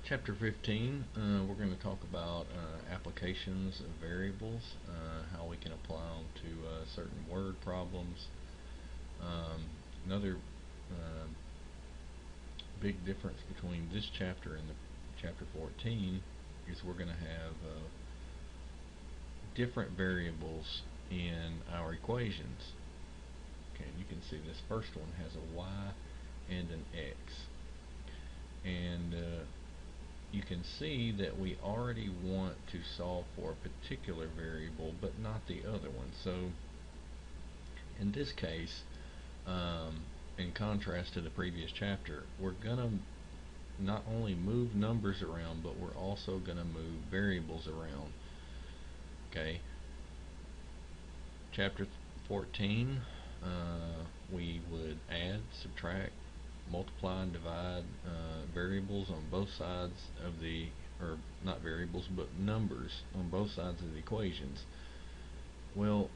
Chapter 15, we're going to talk about applications of variables, how we can apply them to certain word problems. Another uh, big difference between this chapter and the chapter 14 is we're going to have different variables in our equations. Okay, and you can see this first one has a y and an x. And you can see that we already want to solve for a particular variable but not the other one. So in this case, in contrast to the previous chapter, we're going to not only move numbers around, but we're also going to move variables around. Okay, chapter 14, we would add, subtract, multiply, and divide variables on both sides of the, or not variables, but numbers on both sides of the equations. Well,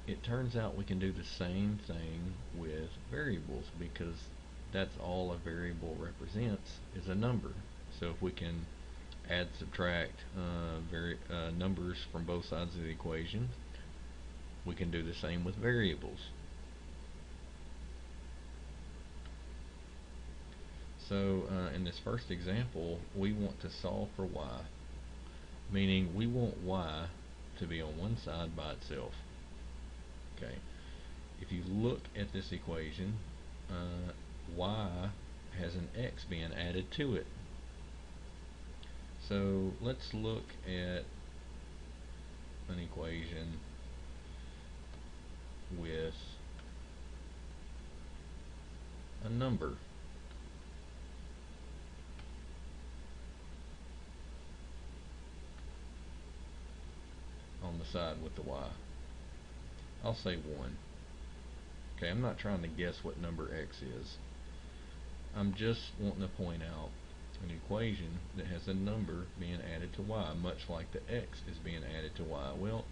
it turns out we can do the same thing with variables because that's all a variable represents is a number. So if we can add, subtract numbers from both sides of the equation, we can do the same with variables. So in this first example, we want to solve for y, meaning we want y to be on one side by itself. Okay, if you look at this equation, y has an x being added to it. So let's look at an equation with a number. On the side with the y. I'll say 1. Okay, I'm not trying to guess what number x is. I'm just wanting to point out an equation that has a number being added to y, much like the x is being added to y. Well,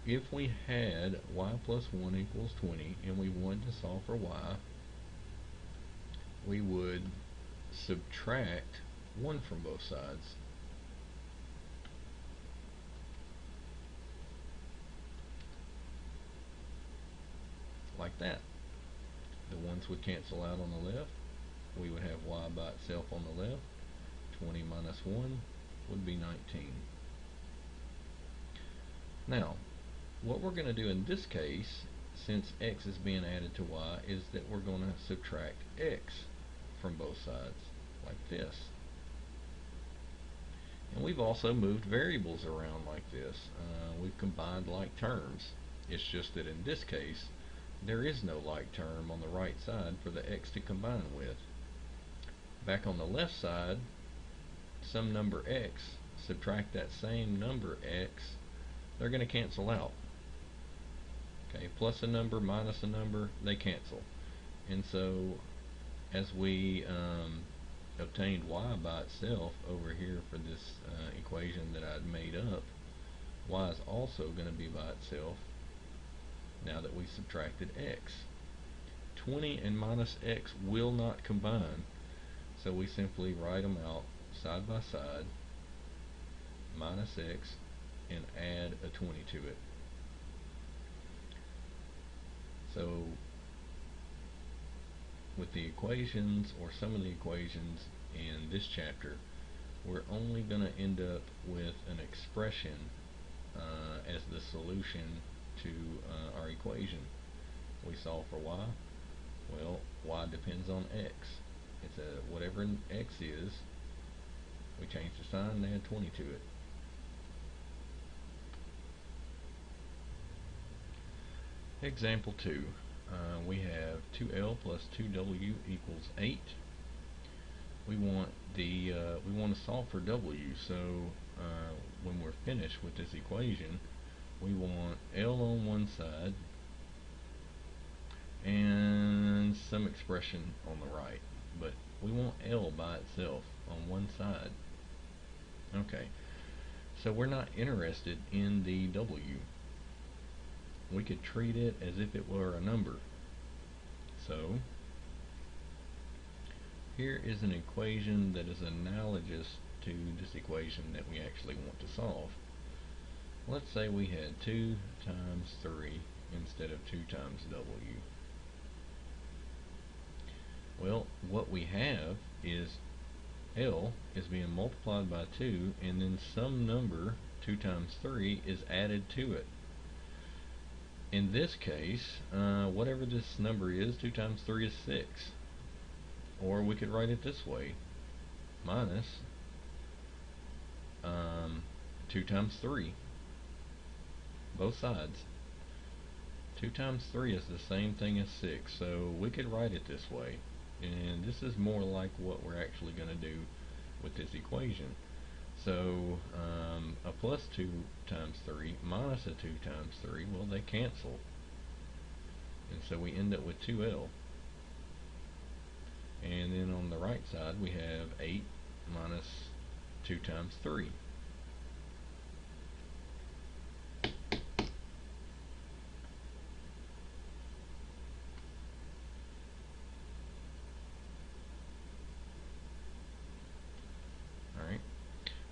if we had y plus 1 equals 20 and we wanted to solve for y, we would subtract 1 from both sides. Like that. The ones would cancel out on the left. We would have y by itself on the left. 20 minus 1 would be 19. Now, what we're going to do in this case, since x is being added to y, is that we're going to subtract x from both sides, like this. And we've also moved variables around like this. We've combined like terms. It's just that in this case, there is no like term on the right side for the x to combine with. Back on the left side, some number x, subtract that same number x, they're going to cancel out. Okay, plus a number minus a number, they cancel. And so as we obtained y by itself over here for this equation that I'd made up, y is also going to be by itself now that we subtracted x. 20 and minus x will not combine, so we simply write them out side by side, minus x, and add a 20 to it. So with the equations, or some of the equations in this chapter, we're only going to end up with an expression as the solution to our equation. We solve for y. Well, y depends on x. It's whatever x is, we change the sign and add 20 to it. Example 2. We have 2L plus 2W equals 8. We want to solve for W. So when we're finished with this equation, we want L on one side and some expression on the right, but we want L by itself on one side. Okay, so we're not interested in the W. We could treat it as if it were a number. So Here is an equation that is analogous to this equation that we actually want to solve. Let's say we had 2 times 3 instead of 2 times w. Well, what we have is L is being multiplied by 2, and then some number, 2 times 3, is added to it. In this case, whatever this number is, 2 times 3 is 6. Or we could write it this way, minus 2 times 3, both sides. 2 times 3 is the same thing as 6, so we could write it this way. And this is more like what we're actually going to do with this equation. So a plus 2 times 3 minus a 2 times 3, well, they cancel. And so we end up with 2L. And then on the right side we have 8 minus 2 times 3. Alright.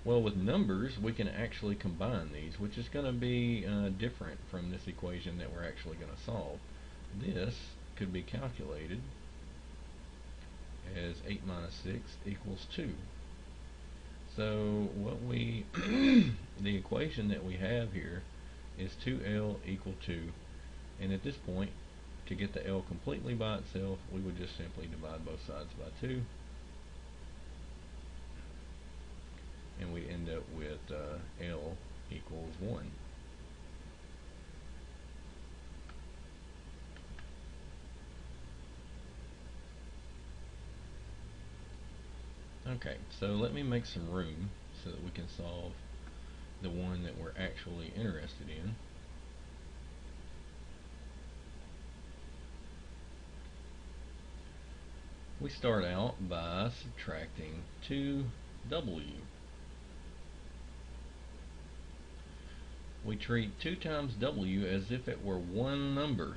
Well, with numbers we can actually combine these, which is going to be different from this equation that we're actually going to solve. This could be calculated as 8 minus 6 equals 2. So what we the equation that we have here is 2L equal 2, and at this point, to get the L completely by itself, we would just simply divide both sides by 2, and we end up with L equals 1. Okay, so let me make some room so that we can solve the one that we're actually interested in. We start out by subtracting 2w. We treat 2 times w as if it were one number,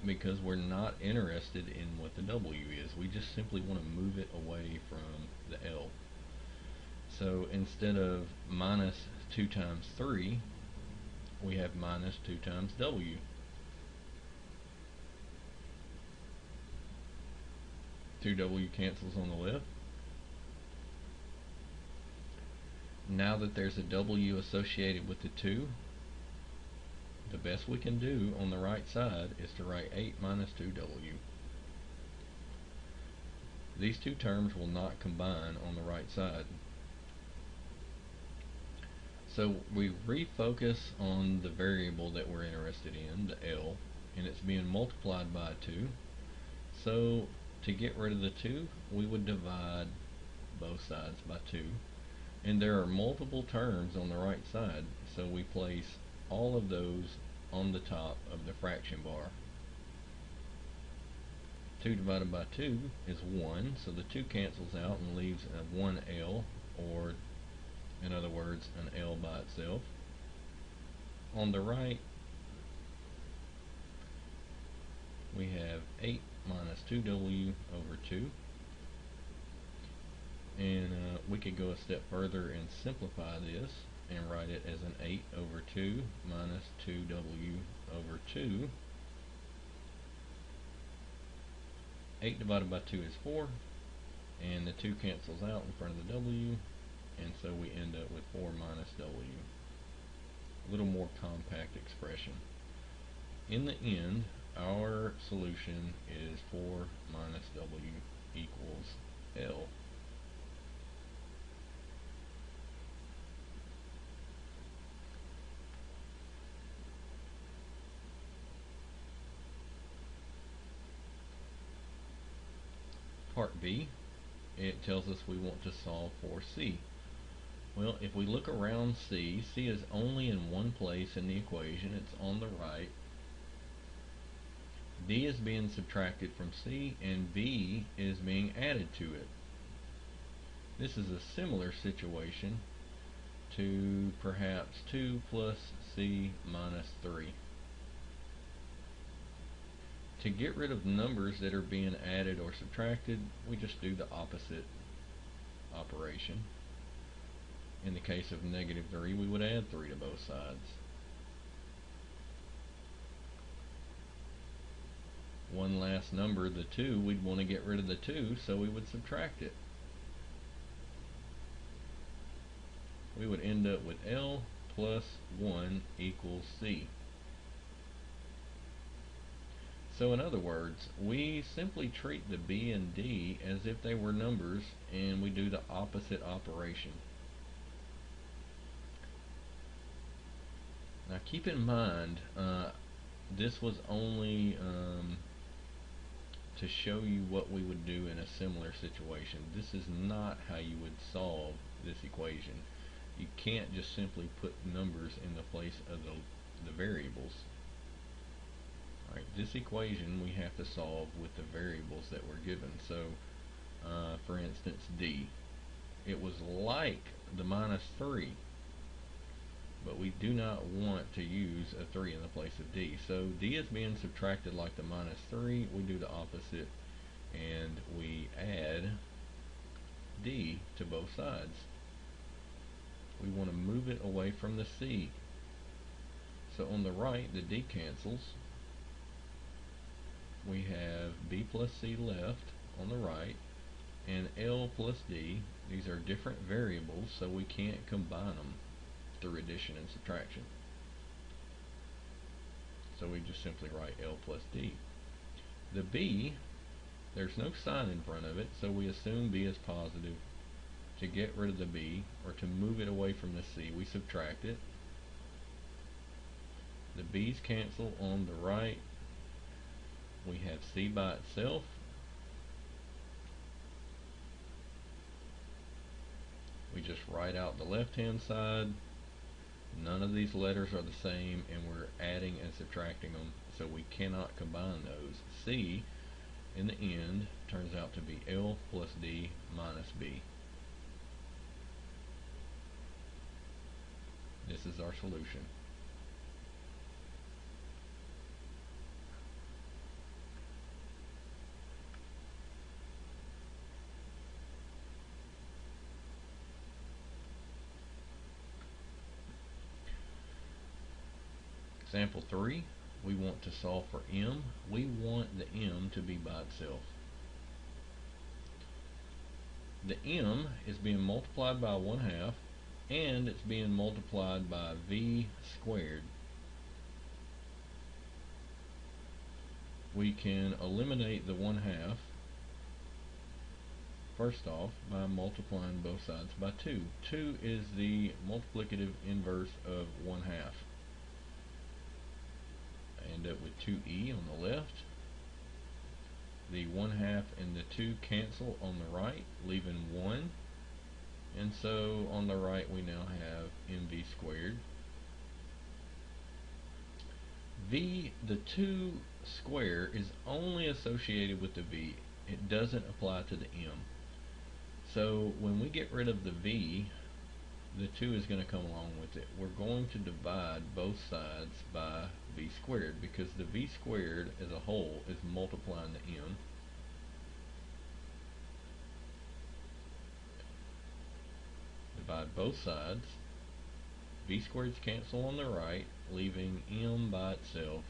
because we're not interested in what the w is. We just simply want to move it away from the L. So instead of minus 2 times 3, we have minus 2 times w. Two w cancels on the left. Now that there's a w associated with the 2, the best we can do on the right side is to write 8 minus 2w. These two terms will not combine on the right side. So we refocus on the variable that we're interested in, the L, and it's being multiplied by 2. So to get rid of the 2, we would divide both sides by 2. And there are multiple terms on the right side, so we place all of those on the top of the fraction bar. 2 divided by 2 is 1, so the 2 cancels out and leaves a 1L, or in other words, an L by itself. On the right, we have 8 minus 2w over 2. And we could go a step further and simplify this and write it as an 8 over 2 minus 2w over 2. 8 divided by 2 is 4, and the 2 cancels out in front of the w, and so we end up with 4 minus w. A little more compact expression. In the end, our solution is 4 minus w equals L. Part B, it tells us we want to solve for C. Well, if we look around C, C is only in one place in the equation. It's on the right. D is being subtracted from C, and B is being added to it. This is a similar situation to perhaps 2 plus C minus 3. To get rid of numbers that are being added or subtracted, we just do the opposite operation. In the case of negative 3, we would add 3 to both sides. One last number, the 2, we'd want to get rid of the 2, so we would subtract it. We would end up with L plus 1 equals C. So in other words, we simply treat the B and D as if they were numbers, and we do the opposite operation. Now keep in mind, this was only to show you what we would do in a similar situation. This is not how you would solve this equation. You can't just simply put numbers in the place of the variables. Alright, this equation we have to solve with the variables that were given. So, for instance, D. It was like the minus 3, but we do not want to use a 3 in the place of D. So D is being subtracted like the minus 3. We do the opposite, and we add D to both sides. We want to move it away from the C. So on the right, the D cancels. We have B plus C left on the right, and L plus D. These are different variables, so we can't combine them through addition and subtraction. So we just simply write L plus D. The B, there's no sign in front of it, so we assume B is positive. To get rid of the B, or to move it away from the C, we subtract it. The B's cancel on the right. We have C by itself. We just write out the left-hand side. None of these letters are the same, and we're adding and subtracting them, so we cannot combine those. C, in the end, turns out to be L plus D minus B. This is our solution. Example 3, we want to solve for M. We want the M to be by itself. The M is being multiplied by 1/2, and it's being multiplied by V squared. We can eliminate the 1/2 first off by multiplying both sides by 2. 2 is the multiplicative inverse of 1/2. I end up with 2e on the left. The 1/2 and the 2 cancel on the right, leaving 1. And so on the right we now have mv squared. V, the 2 square, is only associated with the V. It doesn't apply to the M. So when we get rid of the V, the 2 is going to come along with it. We're going to divide both sides by V squared, because the V squared as a whole is multiplying the M. Divide both sides. V squareds cancel on the right, leaving M by itself.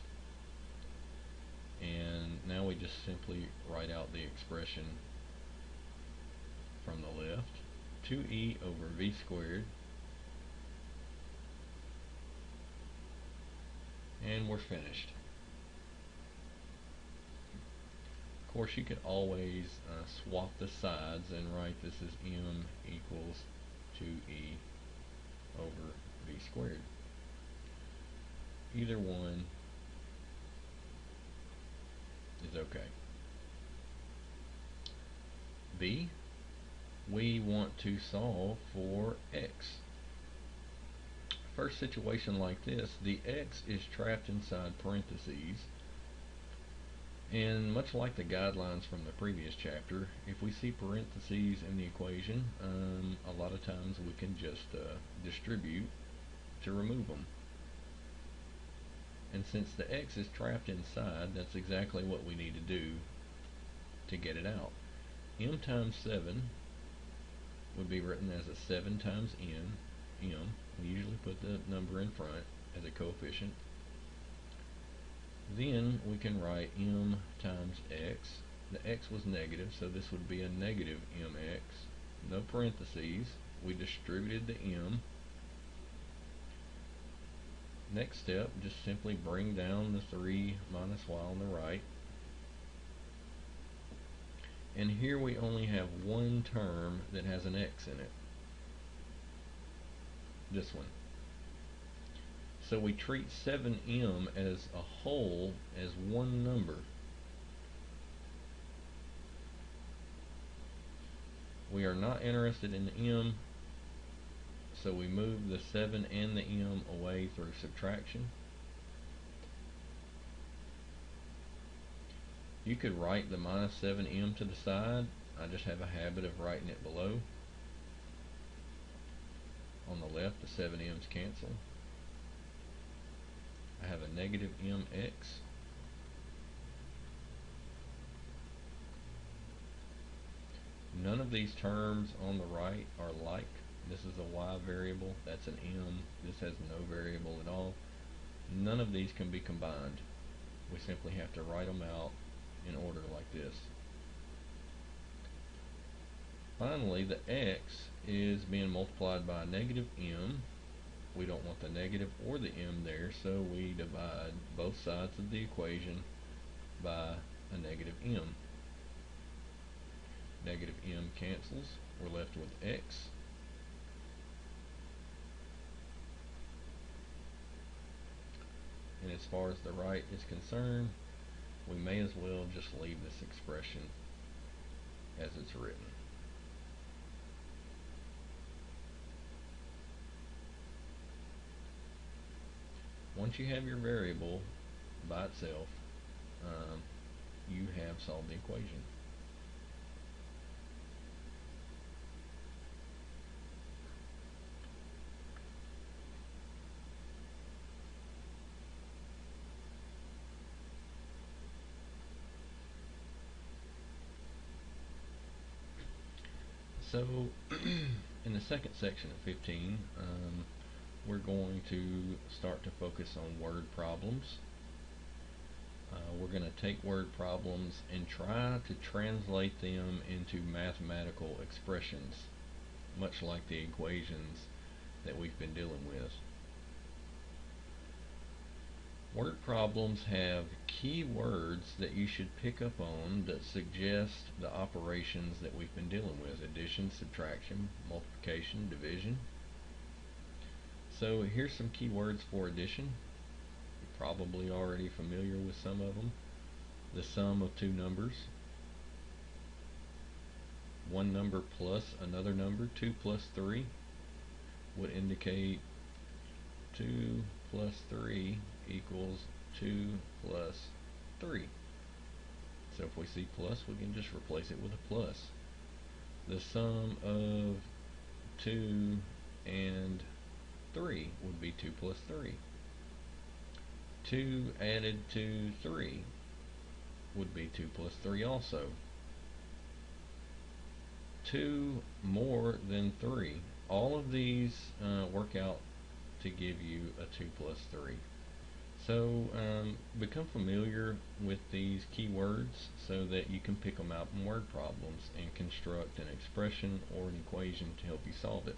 And now we just simply write out the expression from the left. 2e over V squared. And we're finished. Of course, you could always swap the sides and write this as M equals 2e over V squared. Either one is okay. B, we want to solve for x. First situation like this, the x is trapped inside parentheses, and much like the guidelines from the previous chapter, if we see parentheses in the equation, a lot of times we can just distribute to remove them. And since the x is trapped inside, that's exactly what we need to do to get it out. M times 7 would be written as a 7 times m. We usually put the number in front as a coefficient. Then we can write m times x. The x was negative, so this would be a negative mx. No parentheses. We distributed the m. Next step, just simply bring down the 3 minus y on the right. And here we only have one term that has an x in it. This one. So we treat 7m as a whole as one number. We are not interested in the m, so we move the 7 and the m away through subtraction. You could write the minus 7m to the side. I just have a habit of writing it below. On the left, the 7m's cancel. I have a negative mx. None of these terms on the right are like. This is a y variable, that's an m, this has no variable at all. None of these can be combined. We simply have to write them out in order like this. Finally, the x is being multiplied by a negative m. We don't want the negative or the m there, so we divide both sides of the equation by a negative m. Negative m cancels. We're left with x. And as far as the right is concerned, we may as well just leave this expression as it's written. Once you have your variable by itself, you have solved the equation. So in the second section of 15, we're going to start to focus on word problems. We're going to take word problems and try to translate them into mathematical expressions, much like the equations that we've been dealing with. Word problems have key words that you should pick up on that suggest the operations that we've been dealing with: addition, subtraction, multiplication, division. So here's some key words for addition. You're probably already familiar with some of them. The sum of two numbers. One number plus another number. 2 plus 3 would indicate 2 plus 3 equals 2 plus 3. So if we see plus, we can just replace it with a plus. The sum of 2 and 3 would be 2 plus 3. 2 added to 3 would be 2 plus 3 also. 2 more than 3. All of these work out to give you a 2 plus 3. So become familiar with these keywords so that you can pick them out in word problems and construct an expression or an equation to help you solve it.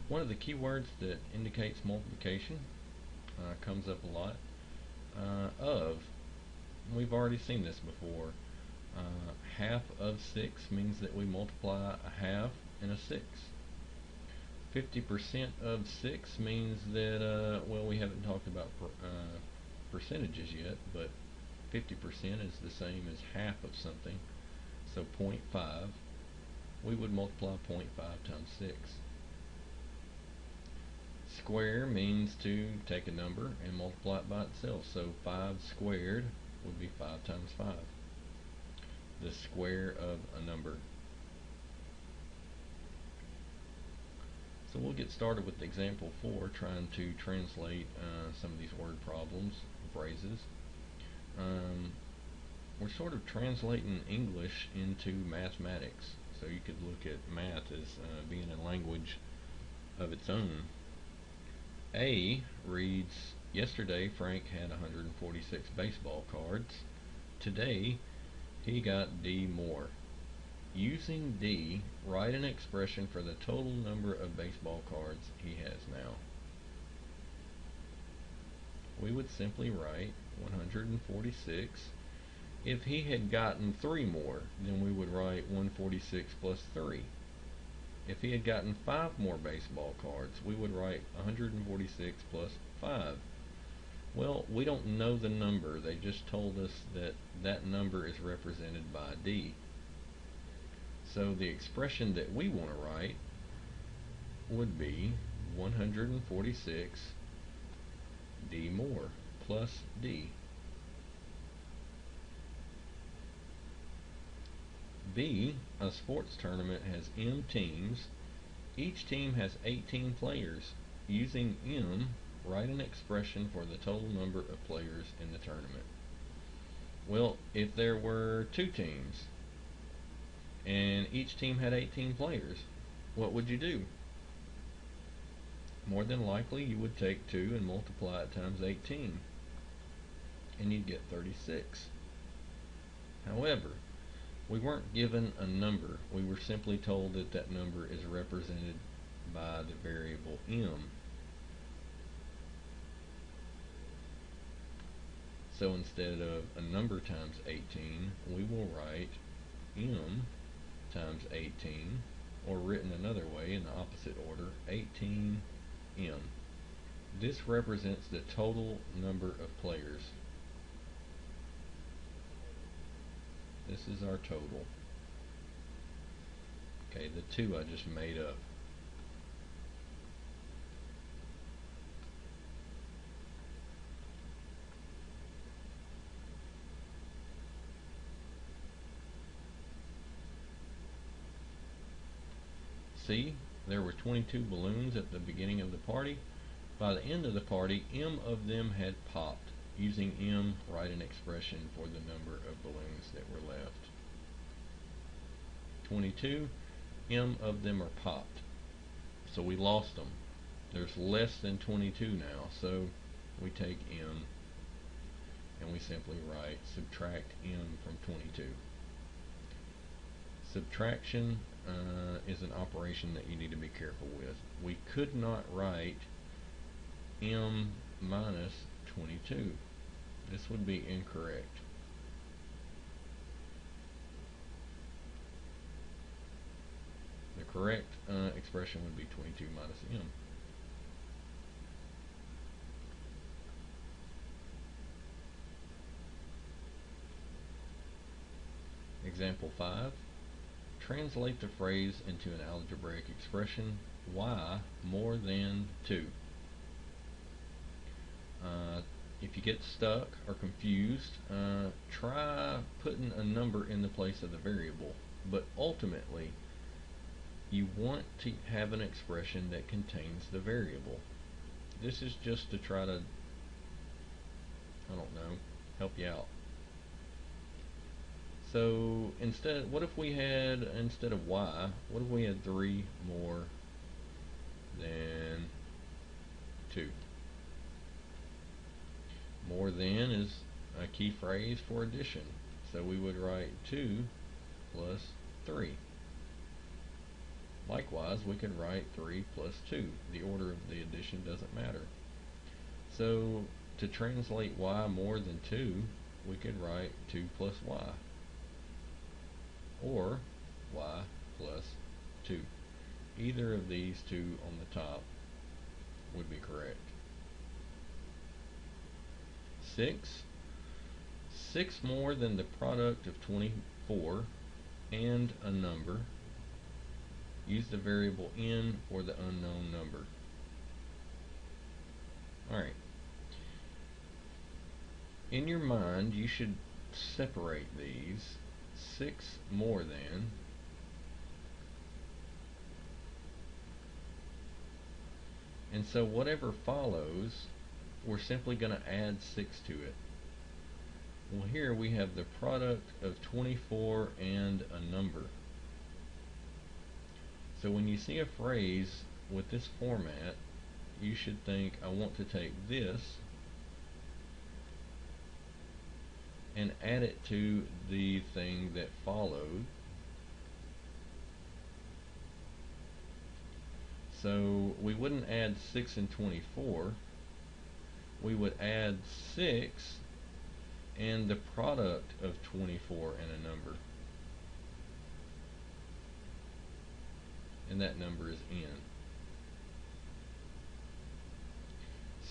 One of the keywords that indicates multiplication comes up a lot. Of. We've already seen this before. Half of 6 means that we multiply a half and a 6. 50% of 6 means that, well, we haven't talked about percentages yet, but 50% is the same as half of something. So 0.5, we would multiply 0.5 times 6. Square means to take a number and multiply it by itself. So 5 squared would be 5 times 5. The square of a number. So we'll get started with example 4, trying to translate some of these word problems, phrases. We're sort of translating English into mathematics. So you could look at math as being a language of its own. A reads, yesterday Frank had 146 baseball cards. Today he got D more. Using D, write an expression for the total number of baseball cards he has now. We would simply write 146. If he had gotten 3 more, then we would write 146 plus 3. If he had gotten 5 more baseball cards, we would write 146 plus 5. Well, we don't know the number. They just told us that that number is represented by D. So the expression that we want to write would be 146 D more plus D. B, a sports tournament has M teams. Each team has 18 players. Using M, write an expression for the total number of players in the tournament. Well, if there were 2 teams and each team had 18 players, what would you do? More than likely you would take 2 and multiply it times 18 and you'd get 36. However, we weren't given a number. We were simply told that that number is represented by the variable M. So instead of a number times 18, we will write M times 18, or written another way in the opposite order, 18M. This represents the total number of players. This is our total. Okay, the 2 I just made up. See, there were 22 balloons at the beginning of the party. By the end of the party, M of them had popped. Using M, write an expression for the number of balloons that were left. 22, M of them are popped. So we lost them. There's less than 22 now, so we take M and we simply write subtract M from 22. Subtraction is an operation that you need to be careful with. We could not write M minus 22. This would be incorrect. The correct expression would be 22 minus M. Example 5. Translate the phrase into an algebraic expression, y more than 2. If you get stuck or confused, try putting a number in the place of the variable. But ultimately, you want to have an expression that contains the variable. This is just to try to, I don't know, help you out. So instead, what if we had, instead of y, what if we had 3 more than 2? More than is a key phrase for addition. So we would write 2 plus 3. Likewise, we could write 3 plus 2. The order of the addition doesn't matter. So to translate y more than 2, we could write 2 plus y. Or y plus 2. Either of these 2 on the top would be correct. 6 more than the product of 24 and a number. Use the variable n for the unknown number. Alright. In your mind, you should separate these. 6 more than And so whatever follows, we're simply going to add 6 to it. Well, here we have the product of 24 and a number. So when you see a phrase with this format, you should think, I want to take this and add it to the thing that followed. So we wouldn't add 6 and 24. We would add 6 and the product of 24 and a number. And that number is n.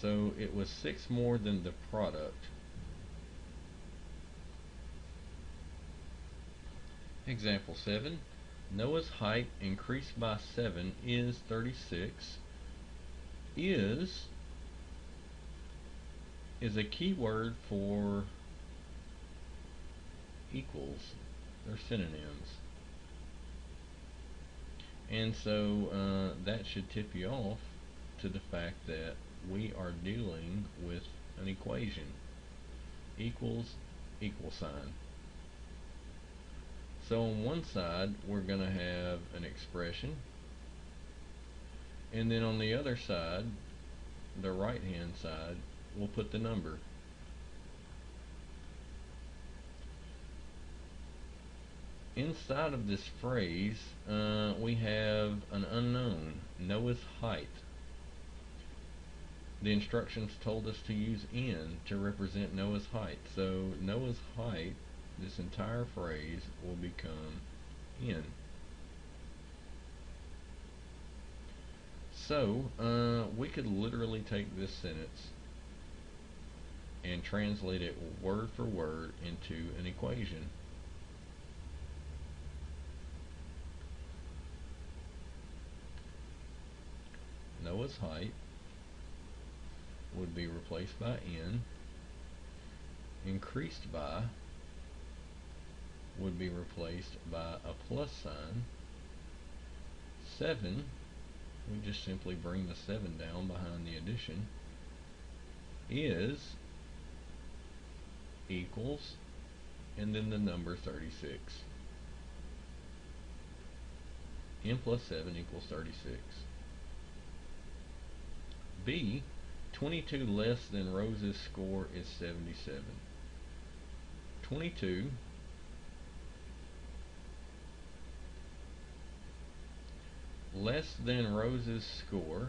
So it was 6 more than the product. Example 7. Noah's height increased by 7 is 36. Is a keyword for equals. They're synonyms. And so that should tip you off to the fact that we are dealing with an equation. Equals, equal sign. So on one side we're going to have an expression, and then on the other side, the right hand side, we'll put the number. Inside of this phrase we have an unknown, Noah's height. The instructions told us to use n to represent Noah's height. So Noah's height, this entire phrase, will become n. So we could literally take this sentence and translate it word for word into an equation. Noah's height would be replaced by n. Increased by would be replaced by a plus sign. 7, we just simply bring the 7 down behind the addition. Is equals, and then the number 36. n plus 7 equals 36. B, 22 less than Rose's score is 77. 22 less than Rose's score,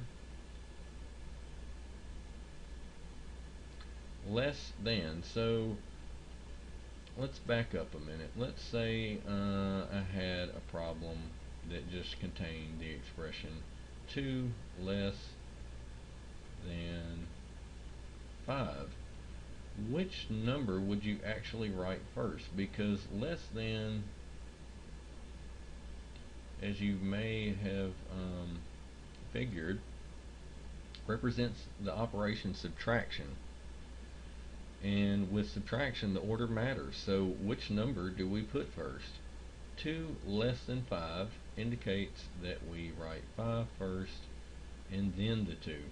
less than. So let's back up a minute. Let's say I had a problem that just contained the expression 2 less than 5. Which number would you actually write first? Because less than, as you may have figured, represents the operation subtraction. And with subtraction, the order matters. So which number do we put first? 2 less than 5 indicates that we write 5 first and then the 2.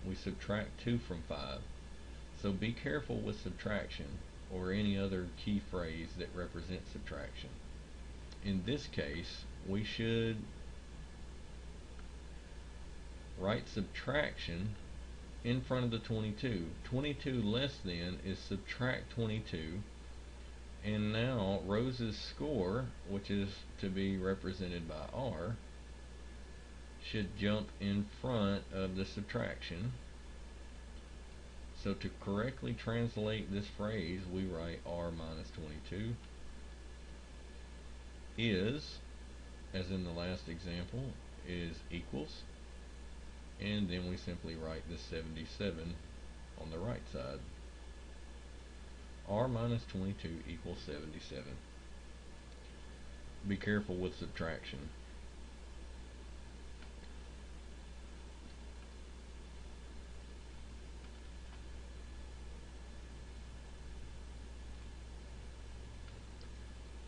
We subtract 2 from 5. So be careful with subtraction or any other key phrase that represents subtraction. In this case, we should write subtraction in front of the 22. 22 less than is subtract 22, and now Rose's score, which is to be represented by R, should jump in front of the subtraction. So to correctly translate this phrase, we write R minus 22 is, as in the last example, is equals, and then we simply write the 77 on the right side. R minus 22 equals 77. Be careful with subtraction.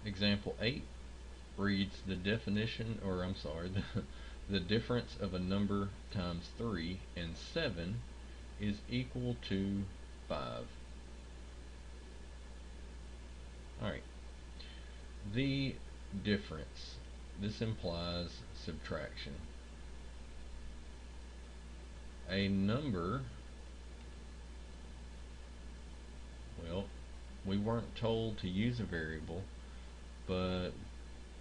Example 8 reads the definition, or I'm sorry, the difference of a number times 3 and 7 is equal to 5. Alright, the difference. This implies subtraction. A number, well, we weren't told to use a variable, but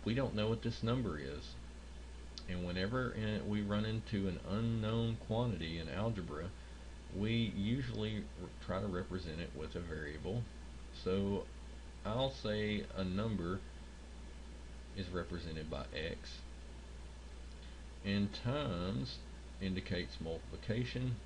we don't know what this number is. And whenever we run into an unknown quantity in algebra, we usually try to represent it with a variable. So I'll say a number is represented by x, and times indicates multiplication,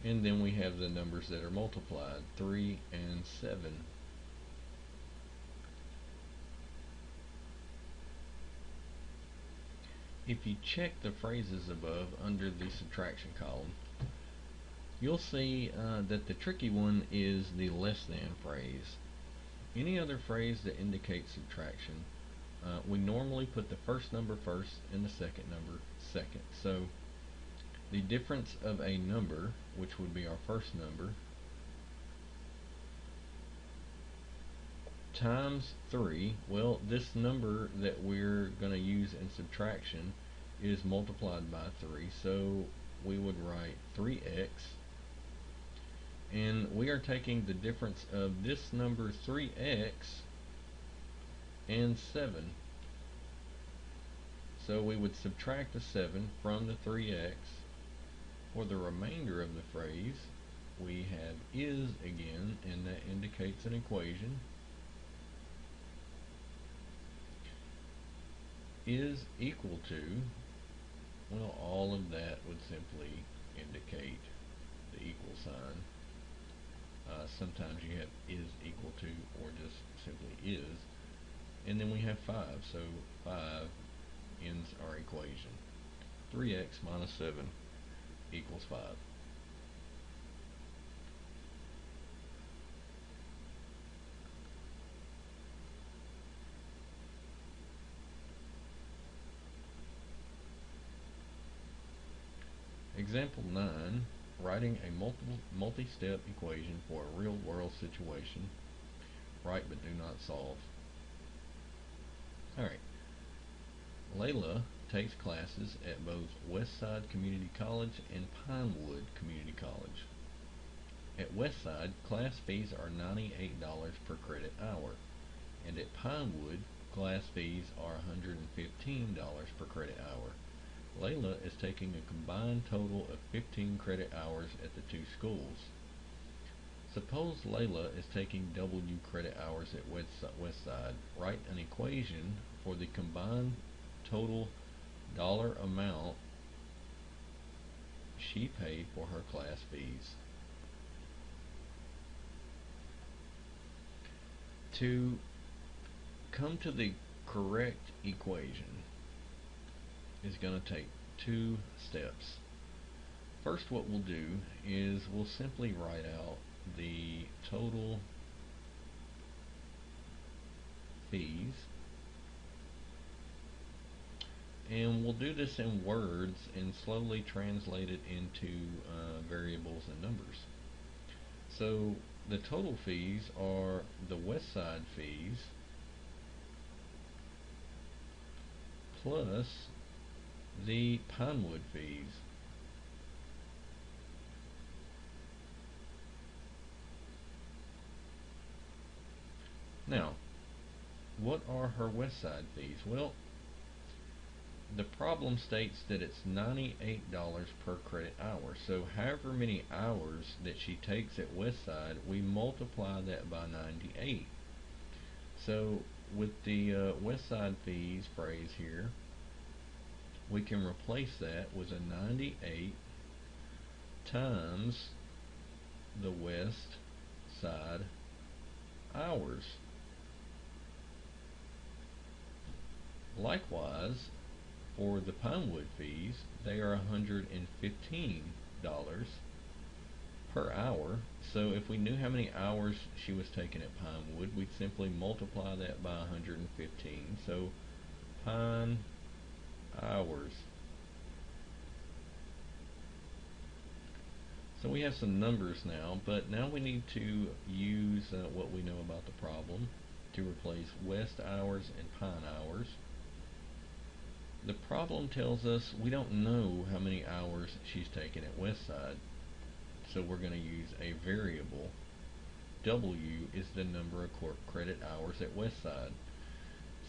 and then we have the numbers that are multiplied, 3 and 7. If you check the phrases above under the subtraction column, you'll see that the tricky one is the less than phrase. Any other phrase that indicates subtraction, we normally put the first number first and the second number second. So the difference of a number, which would be our first number, times 3, well, this number that we're going to use in subtraction is multiplied by 3, so we would write 3x, and we are taking the difference of this number 3x and 7. So we would subtract the 7 from the 3x. For the remainder of the phrase, we have is again, and that indicates an equation. Is equal to, well, all of that would simply indicate the equal sign. Sometimes you have is equal to, or just simply is, and then we have 5, so 5 ends our equation. 3x minus 7 equals 5. Example 9, writing a multi-step equation for a real-world situation. Write but do not solve. Alright. Layla takes classes at both Westside Community College and Pinewood Community College. At Westside, class fees are $98 per credit hour, and at Pinewood, class fees are $115 per credit hour. Layla is taking a combined total of 15 credit hours at the two schools. Suppose Layla is taking W credit hours at Westside. Write an equation for the combined total dollar amount she paid for her class fees. To come to the correct equation is going to take 2 steps. First, what we'll do is we'll simply write out the total fees, and we'll do this in words and slowly translate it into variables and numbers. So the total fees are the Westside fees plus the Pinewood fees. Now, what are her Westside fees? Well, the problem states that it's $98 per credit hour. So however many hours that she takes at Westside, we multiply that by 98. So with the Westside fees phrase here, we can replace that with a 98 times the West Side hours. Likewise, for the Pinewood fees, they are $115 per hour, So if we knew how many hours she was taking at Pinewood, we'd simply multiply that by 115. So Pine hours. So we have some numbers now, but now we need to use what we know about the problem to replace west hours and Pine hours. The problem tells us we don't know how many hours she's taken at Westside, so we're going to use a variable. W is the number of credit hours at Westside.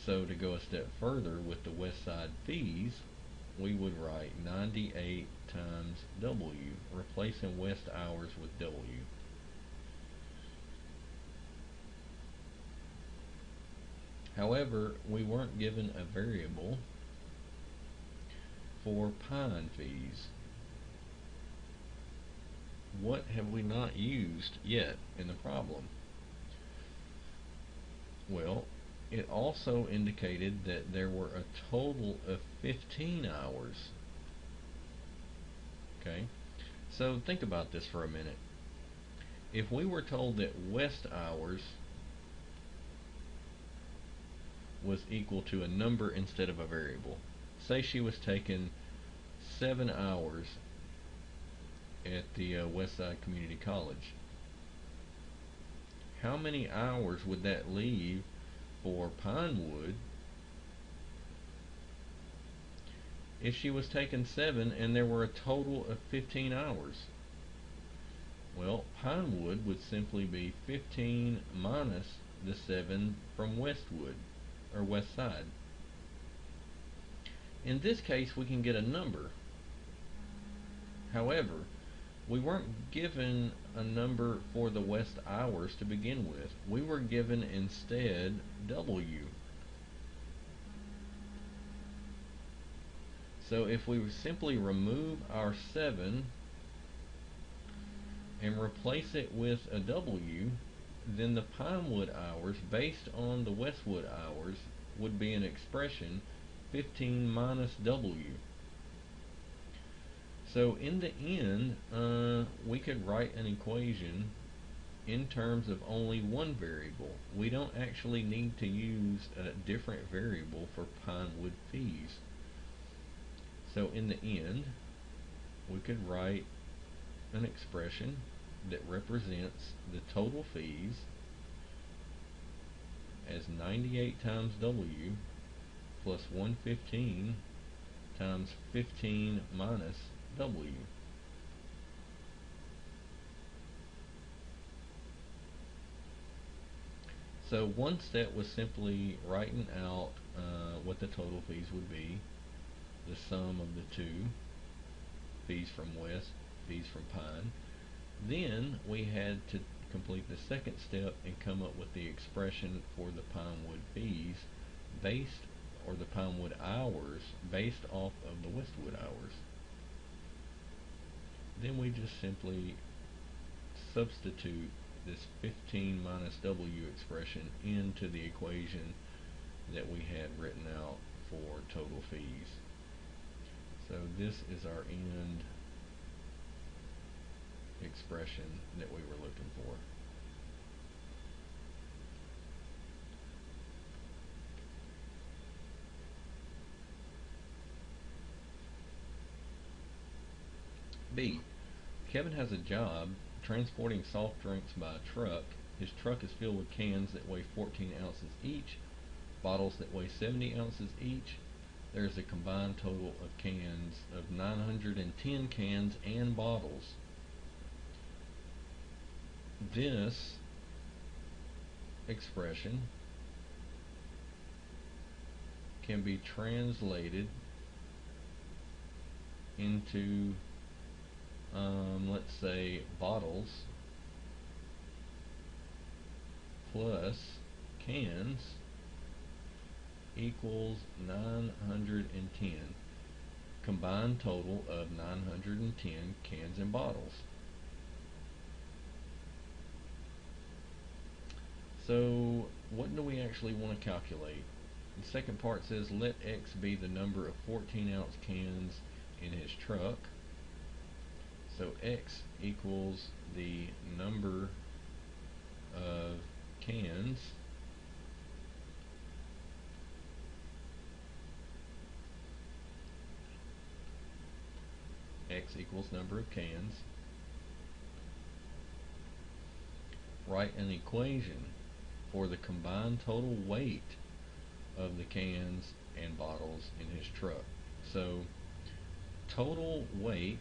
So to go a step further with the Westside fees, we would write 98 times W, replacing West hours with W. However, we weren't given a variable for Pine fees. What have we not used yet in the problem? Well, it also indicated that there were a total of 15 hours. Okay, so think about this for a minute. If we were told that west hours was equal to a number instead of a variable, say she was taking 7 hours at the Westside Community College, how many hours would that leave for Pinewood if she was taking 7 and there were a total of 15 hours? Well, Pinewood would simply be 15 minus the 7 from Westwood, or West Side. In this case, we can get a number. However, we weren't given a number for the west hours to begin with. We were given instead W. So if we simply remove our 7 and replace it with a W, then the Pinewood hours based on the Westwood hours would be an expression 15 minus W. So in the end, we could write an equation in terms of only one variable. We don't actually need to use a different variable for Pinewood fees. So in the end, we could write an expression that represents the total fees as 98 times W plus 115 times 15 minus W. So one step was simply writing out what the total fees would be, the sum of the two, fees from West, fees from Pine. Then we had to complete the second step and come up with the expression for the Pinewood fees based, or the Pinewood hours based off of the Westwood hours. Then we just simply substitute this 15 minus W expression into the equation that we had written out for total fees. So this is our end expression that we were looking for. B. Kevin has a job transporting soft drinks by truck. His truck is filled with cans that weigh 14 ounces each, bottles that weigh 70 ounces each. There is a combined total of cans of 910 cans and bottles. This expression can be translated into let's say bottles plus cans equals 910, combined total of 910 cans and bottles. So what do we actually want to calculate? The second part says let X be the number of 14 ounce cans in his truck. So X equals the number of cans X equals number of cans. Write an equation for the combined total weight of the cans and bottles in his truck. So total weight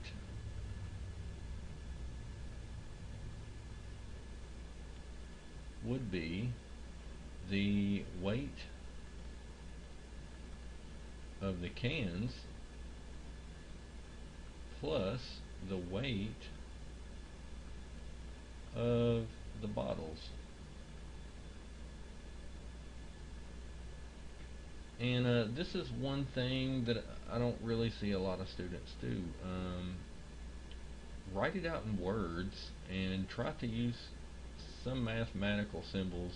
would be the weight of the cans plus the weight of the bottles. And this is one thing that I don't really see a lot of students do. Write it out in words and try to use some mathematical symbols,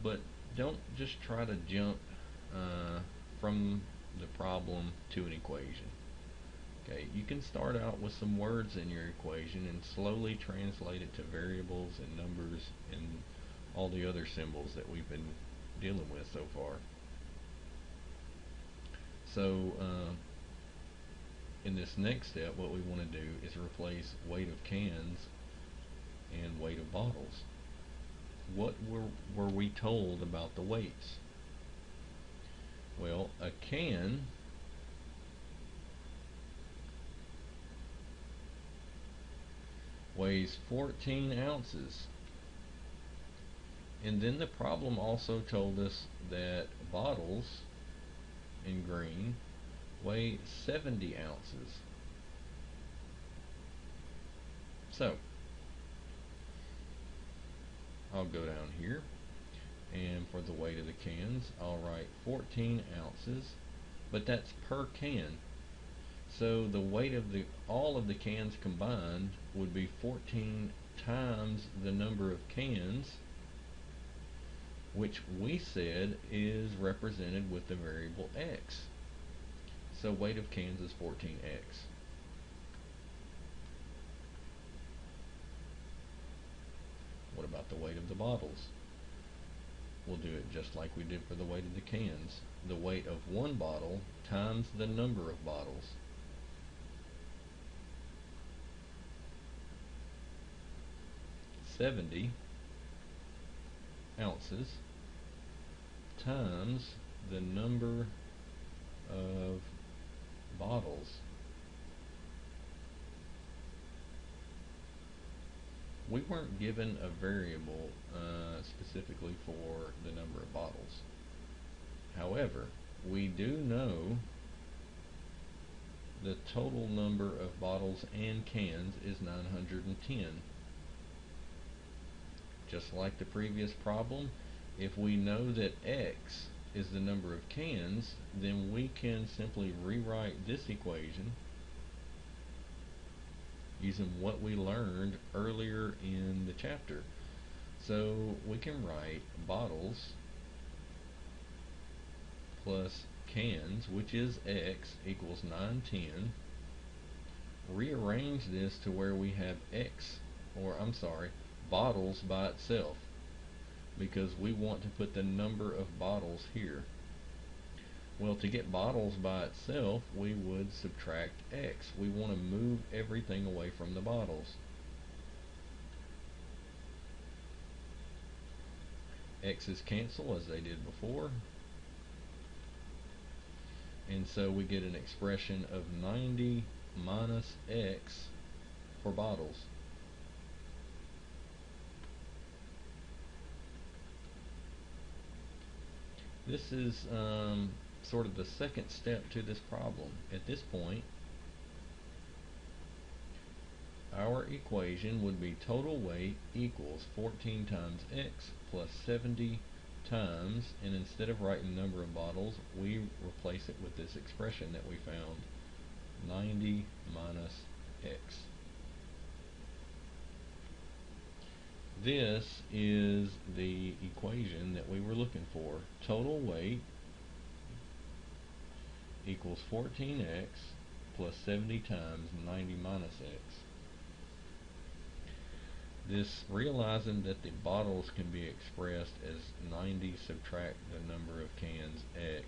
but don't just try to jump from the problem to an equation. Okay, you can start out with some words in your equation and slowly translate it to variables and numbers and all the other symbols that we've been dealing with so far. So in this next step, what we want to do is replace weight of cans and weight of bottles. What were we told about the weights? Well, a can weighs 14 ounces. And then the problem also told us that bottles in green weigh 70 ounces. So I'll go down here, and for the weight of the cans I'll write 14 ounces, but that's per can. So the weight of all of the cans combined would be 14 times the number of cans, which we said is represented with the variable X. So weight of cans is 14X. What about the weight of the bottles? We'll do it just like we did for the weight of the cans. The weight of one bottle times the number of bottles. $70 ounces times the number of bottles. We weren't given a variable specifically for the number of bottles. However, we do know the total number of bottles and cans is 910. Just like the previous problem, if we know that X is the number of cans, then we can simply rewrite this equation using what we learned earlier in the chapter. So we can write bottles plus cans, which is X, equals 910. Rearrange this to where we have X, or I'm sorry, bottles by itself, because we want to put the number of bottles here. Well, to get bottles by itself, we would subtract X. We want to move everything away from the bottles. X's cancel as they did before. And so we get an expression of 90 minus X for bottles. This is sort of the second step to this problem. At this point, our equation would be total weight equals 14 times X plus 70 times, and instead of writing number of bottles, we replace it with this expression that we found, 90 minus X. This is the equation that we were looking for. Total weight equals 14X plus 70 times 90 minus x. This realizing that the bottles can be expressed as 90 subtract the number of cans x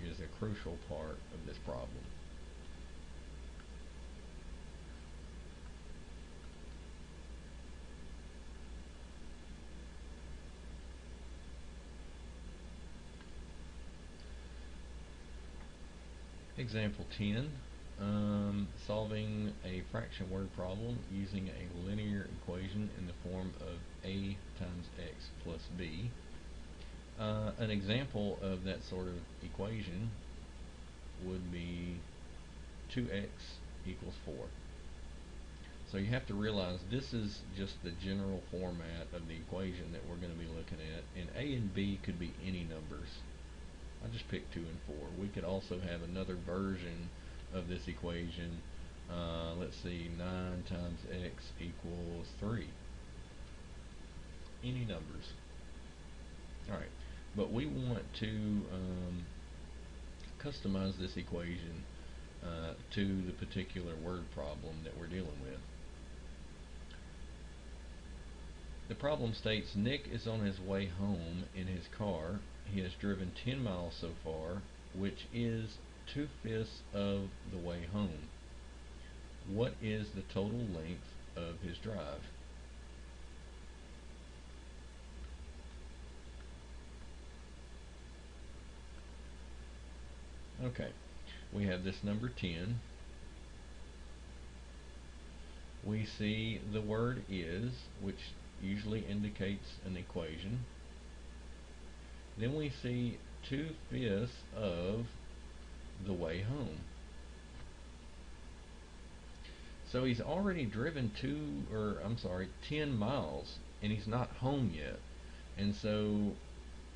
is a crucial part of this problem. Example 10, solving a fraction word problem using a linear equation in the form of a times x plus b. An example of that sort of equation would be 2x equals 4. So you have to realize this is just the general format of the equation that we're going to be looking at, and a and b could be any numbers. I just picked 2 and 4. We could also have another version of this equation. Let's see, 9 times x equals 3. Any numbers. Alright, but we want to customize this equation to the particular word problem that we're dealing with. The problem states Nick is on his way home in his car. He has driven 10 miles so far, which is 2/5 of the way home. What is the total length of his drive? Okay, we have this number 10. We see the word is, which usually indicates an equation. Then we see 2/5 of the way home. So he's already driven 10 miles, and he's not home yet. And so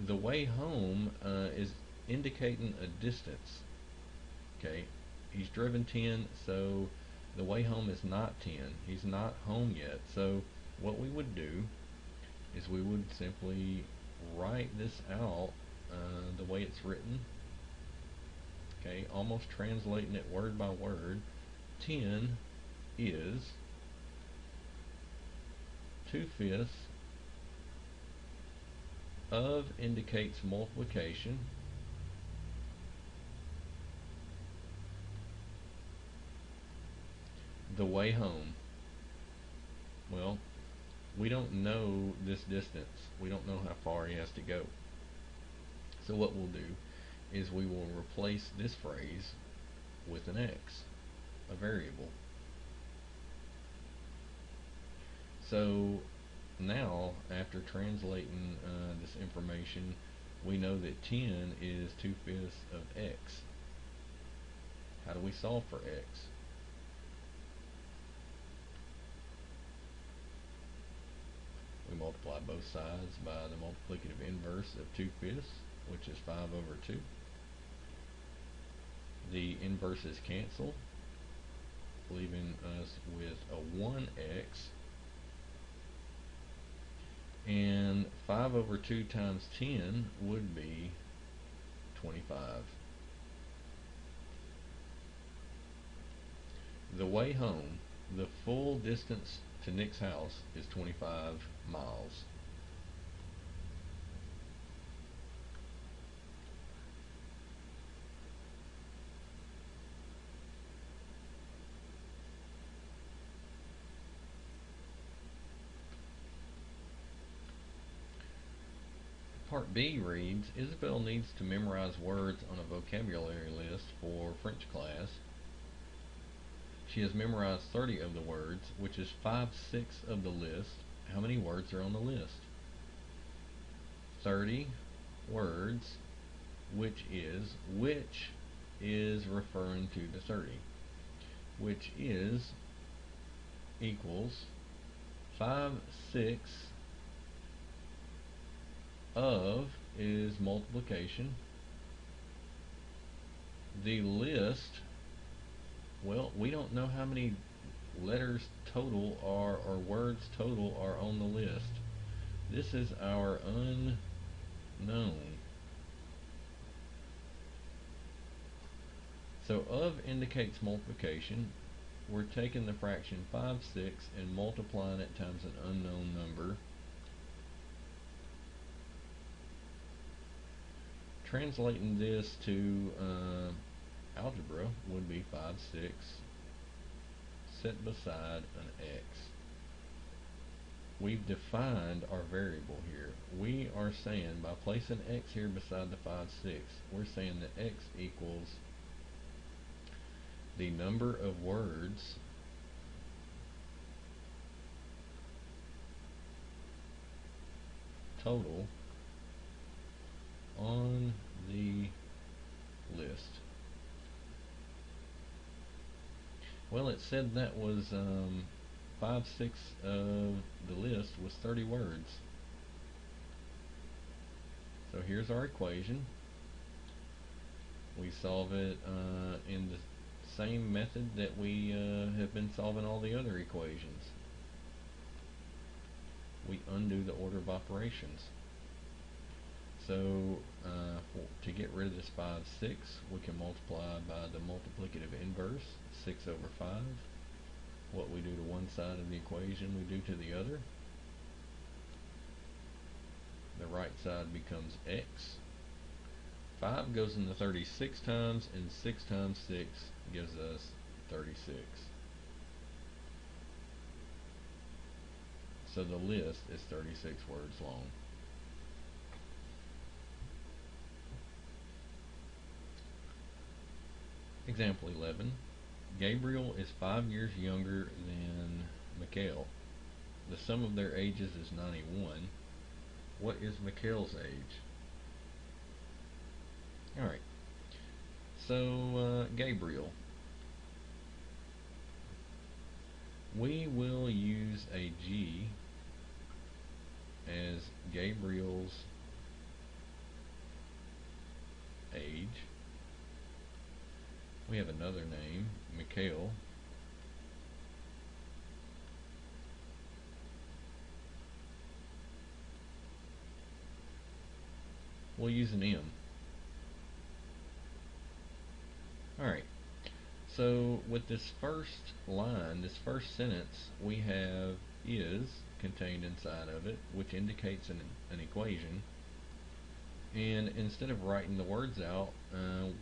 the way home is indicating a distance. Okay, he's driven 10, so the way home is not 10. He's not home yet. So what we would do is we would simply write this out the way it's written. Okay, almost translating it word by word. 10 is 2/5 of indicates multiplication. The way home. Well, we don't know this distance. We don't know how far he has to go. So what we'll do is we will replace this phrase with an x, a variable. So now, after translating this information, we know that 10 is 2/5 of x. How do we solve for x? We multiply both sides by the multiplicative inverse of 2/5, which is 5 over 2. The inverses cancel, leaving us with a 1x. And 5 over 2 times 10 would be 25. The way home, the full distance to Nick's house is 25 miles. Part B reads, Isabel needs to memorize words on a vocabulary list for French class. She has memorized 30 of the words, which is 5/6 of the list. How many words are on the list? 30 words, which is referring to the 30, which is equals 5/6 of is multiplication. The list, well, we don't know how many letters total are, or words total are on the list. This is our unknown. So of indicates multiplication. We're taking the fraction 5/6 and multiplying it times an unknown number. Translating this to algebra would be 5/6 set beside an x. We've defined our variable here. We are saying by placing x here beside the 5/6, we're saying that x equals the number of words total on the list. Well, it said that was 5/6 of the list was 30 words. So here's our equation. We solve it in the same method that we have been solving all the other equations. We undo the order of operations. So to get rid of this 5/6, we can multiply by the multiplicative inverse, 6 over 5. What we do to one side of the equation, we do to the other. The right side becomes x. 5 goes into 36 times, and 6 times 6 gives us 36. So the list is 36 words long. Example 11. Gabriel is 5 years younger than Mikhail. The sum of their ages is 91. What is Mikhail's age? Alright, so Gabriel. We will use a G as Gabriel's age. We have another name, Mikhail. We'll use an M. Alright, so with this first line, this first sentence, we have is contained inside of it, which indicates an equation. And instead of writing the words out,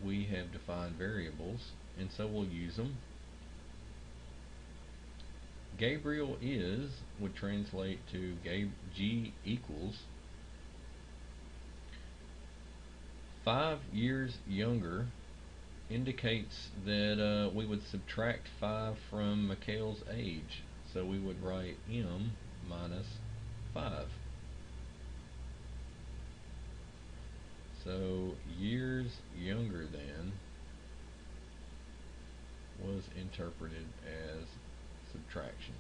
we have defined variables, and so we'll use them. Gabriel is would translate to G equals 5 years younger. Indicates that we would subtract 5 from Mikhail's age, so we would write M minus 5. So years younger than was interpreted as subtraction.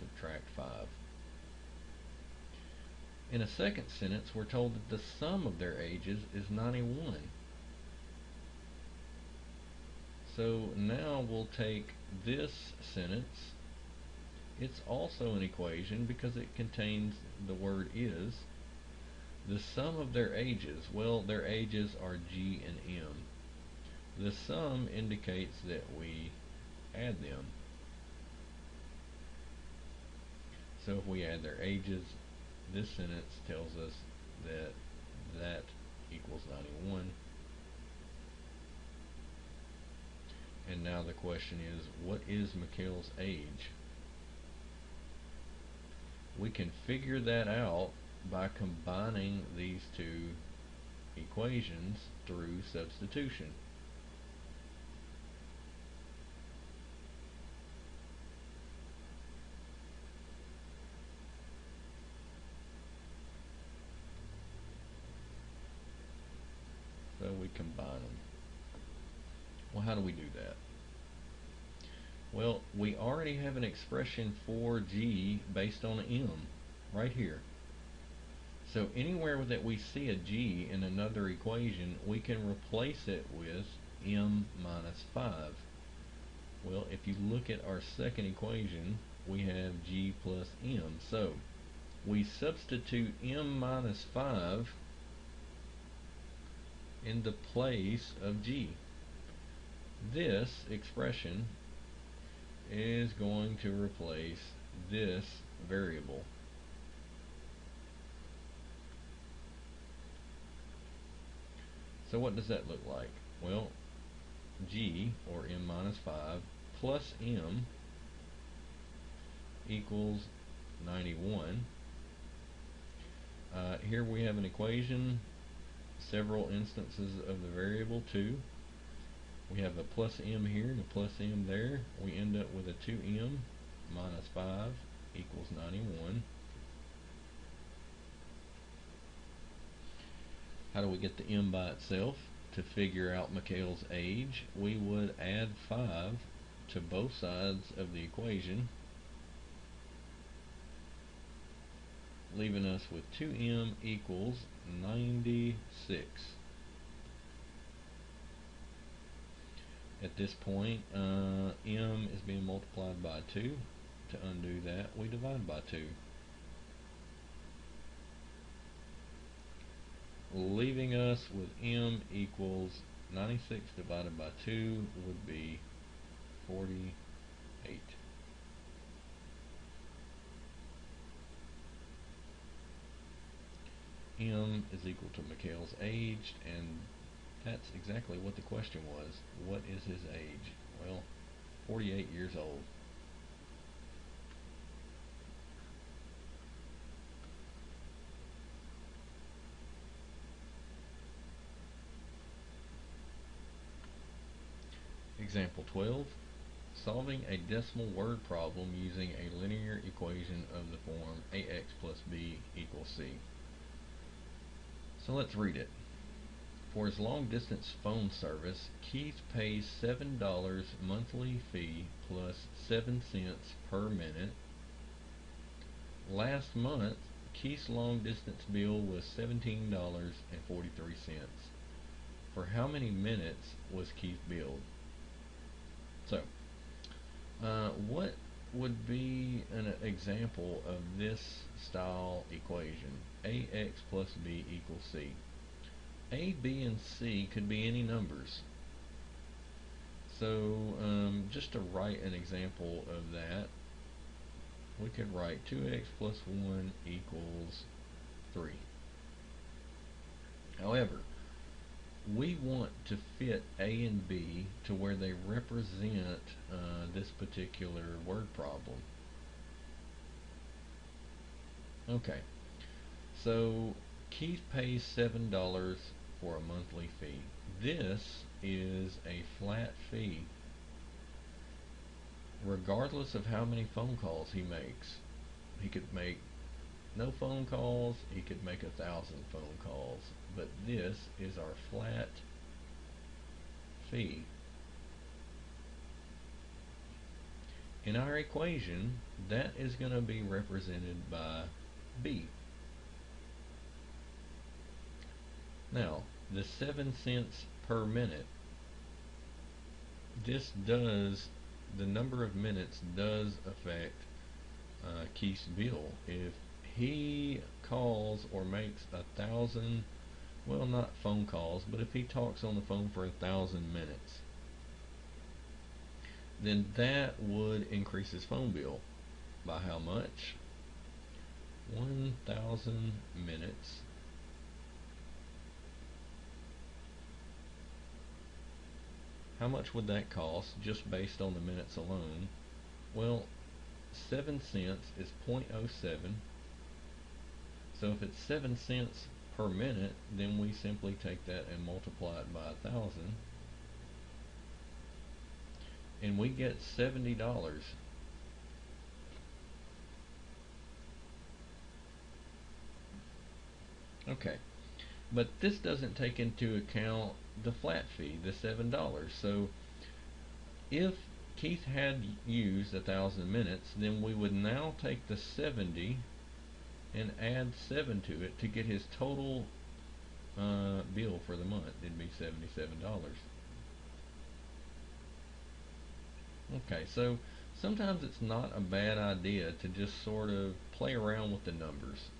Subtract 5. In a second sentence, we're told that the sum of their ages is 91. So now we'll take this sentence. It's also an equation because it contains the word is. The sum of their ages, well, their ages are G and M. The sum indicates that we add them. So if we add their ages, this sentence tells us that that equals 91. And now the question is, what is Mikhail's age? We can figure that out by combining these two equations through substitution. So we combine them. Well, how do we do that? Well, we already have an expression for G based on M right here. So anywhere that we see a G in another equation, we can replace it with M minus 5. Well, if you look at our second equation, we have G plus M. So we substitute M minus 5 in the place of G. This expression is going to replace this variable. So what does that look like? Well, g, or m minus 5, plus m equals 91. Here we have an equation, several instances of the variable 2. We have a plus m here and a plus m there. We end up with a 2m minus 5 equals 91. How do we get the m by itself? To figure out Mikhail's age, we would add 5 to both sides of the equation, leaving us with 2m equals 96. At this point, m is being multiplied by 2. To undo that, we divide by 2. Leaving us with m equals 96 divided by 2 would be 48. M is equal to Mikhail's age, and that's exactly what the question was. What is his age? Well, 48 years old. Example 12. Solving a decimal word problem using a linear equation of the form ax plus b equals c. So let's read it. For his long-distance phone service, Keith pays $7 monthly fee plus 7 cents per minute. Last month, Keith's long-distance bill was $17.43. For how many minutes was Keith billed? So, what would be an example of this style equation? Ax plus b equals c. A, b, and c could be any numbers. So, just to write an example of that, we could write 2x plus 1 equals 3. However, we want to fit A and B to where they represent this particular word problem. Okay, so Keith pays $7 for a monthly fee. This is a flat fee regardless of how many phone calls he makes. He could make no phone calls, he could make 1,000 phone calls, but this is our flat fee. In our equation, that is going to be represented by B. Now, the 7 cents per minute, the number of minutes does affect Keith's bill. If he calls or makes 1,000, well, not phone calls, but if he talks on the phone for 1,000 minutes, then that would increase his phone bill by how much? 1,000 minutes How much would that cost just based on the minutes alone? Well, 7 cents is 0.07. So if it's 7 cents per minute, then we simply take that and multiply it by 1,000, and we get $70. Okay, but this doesn't take into account the flat fee, the $7. So if Keith had used 1,000 minutes, then we would now take the 70 and add 7 to it to get his total bill for the month. It'd be $77. Okay, so sometimes it's not a bad idea to just sort of play around with the numbers.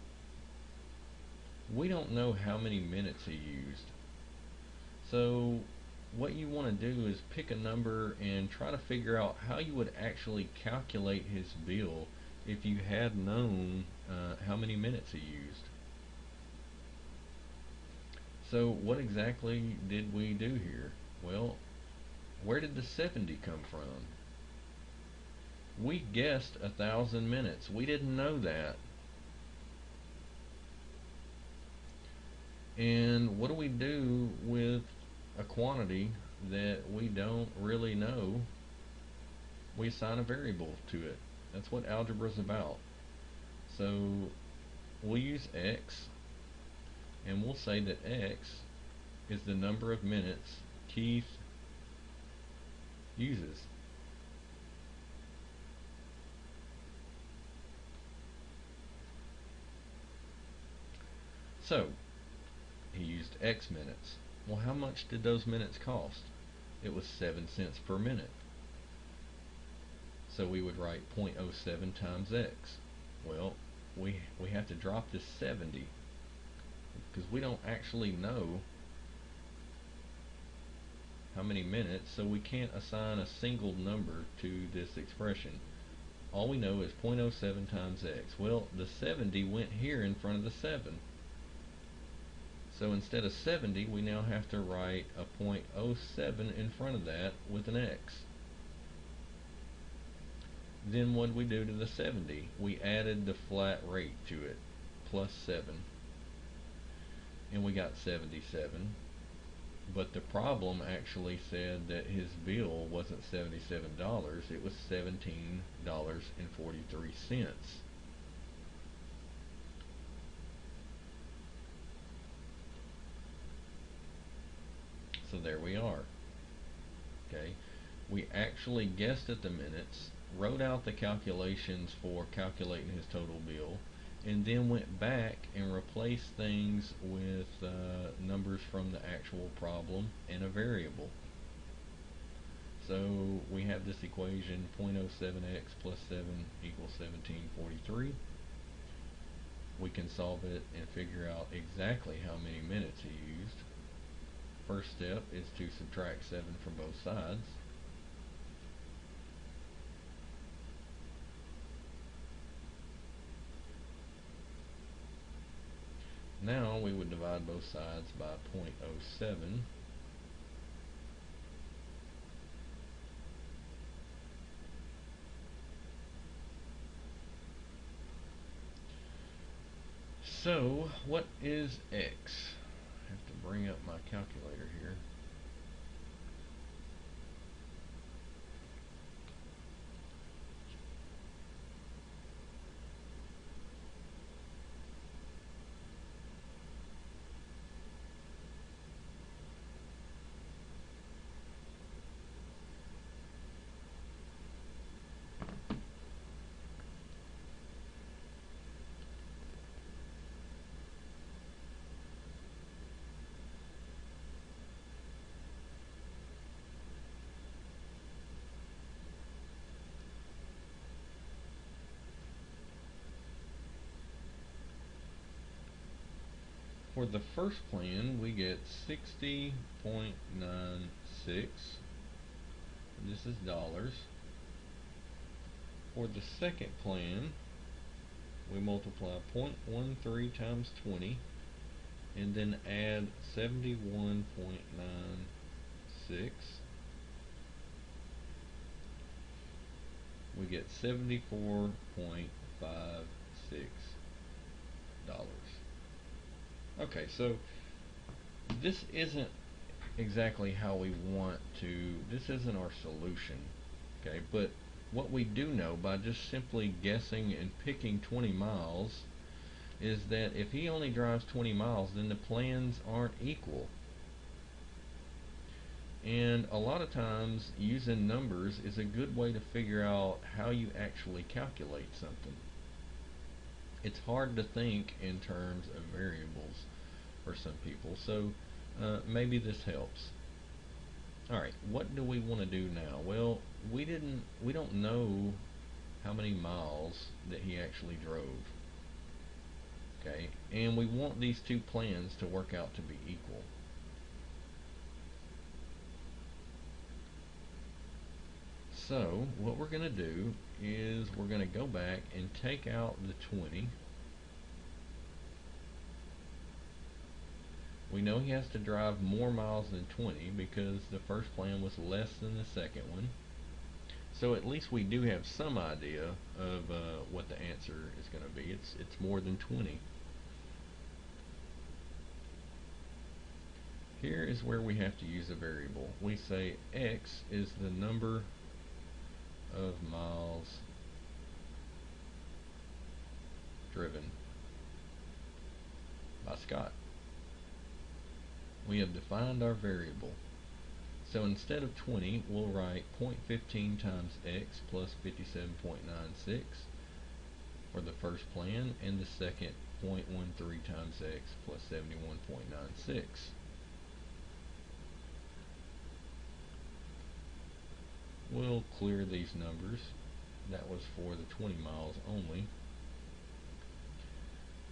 We don't know how many minutes he used. So what you want to do is pick a number and try to figure out how you would actually calculate his bill if you had known how many minutes he used. So what exactly did we do here? Well, where did the 70 come from? We guessed 1,000 minutes. We didn't know that. And what do we do with a quantity that we don't really know? We assign a variable to it. That's what algebra is about. So we'll use x, and we'll say that x is the number of minutes Keith uses. So he used x minutes. Well, how much did those minutes cost? It was 7 cents per minute. So we would write 0.07 times x. Well, we have to drop this 70 because we don't actually know how many minutes, so we can't assign a single number to this expression. All we know is 0.07 times x. Well, the 70 went here in front of the 7. So instead of 70, we now have to write a 0.07 in front of that with an x. Then what did we do to the 70? We added the flat rate to it, plus 7. And we got 77. But the problem actually said that his bill wasn't $77, it was $17.43. So there we are. Okay, we actually guessed at the minutes, wrote out the calculations for calculating his total bill, and then went back and replaced things with numbers from the actual problem and a variable. So we have this equation 0.07x plus 7 equals 1743. We can solve it and figure out exactly how many minutes he used. First step is to subtract 7 from both sides. Now we would divide both sides by 0.07. So what is x? I have to bring up my calculator here. For the first plan, we get 60.96. This is dollars. For the second plan, we multiply 0.13 times 20 and then add 71.96. We get $74.56. Okay, so this isn't exactly how we want to, this isn't our solution, okay, but what we do know by just simply guessing and picking 20 miles is that if he only drives 20 miles, then the plans aren't equal. And a lot of times using numbers is a good way to figure out how you actually calculate something. It's hard to think in terms of variables for some people, so maybe this helps. Alright, what do we want to do now? Well, we don't know how many miles that he actually drove. Okay, and we want these two plans to work out to be equal. So what we're going to do is we're going to go back and take out the 20. We know he has to drive more miles than 20 because the first plan was less than the second one. So at least we do have some idea of what the answer is going to be. It's more than 20. Here is where we have to use a variable. We say x is the number of miles driven by Scott. We have defined our variable. So instead of 20, we'll write 0.15 times x plus 57.96 for the first plan, and the second 0.13 times x plus 71.96. We'll clear these numbers. That was for the 20 miles only.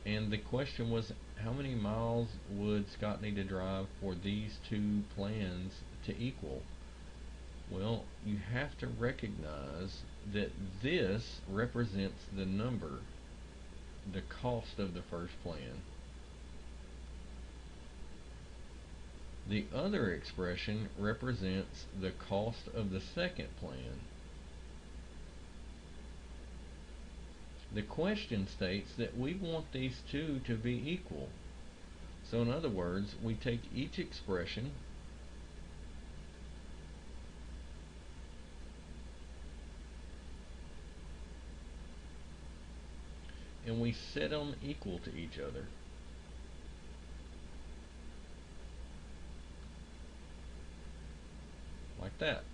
And the question was, how many miles would Scott need to drive for these two plans to equal? Well, you have to recognize that this represents the number, the cost of the first plan. The other expression represents the cost of the second plan. The question states that we want these two to be equal. So in other words, we take each expression and we set them equal to each other. Like that.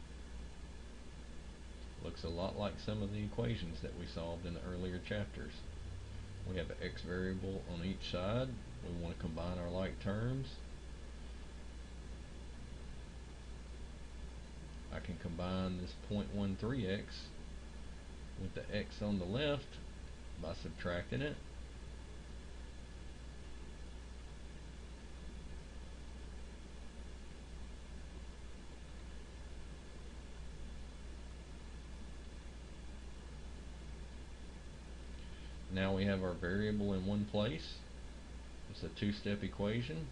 Looks a lot like some of the equations that we solved in the earlier chapters. We have an x variable on each side. We want to combine our like terms. I can combine this 0.13x with the x on the left by subtracting it. Now we have our variable in one place. It's a two-step equation.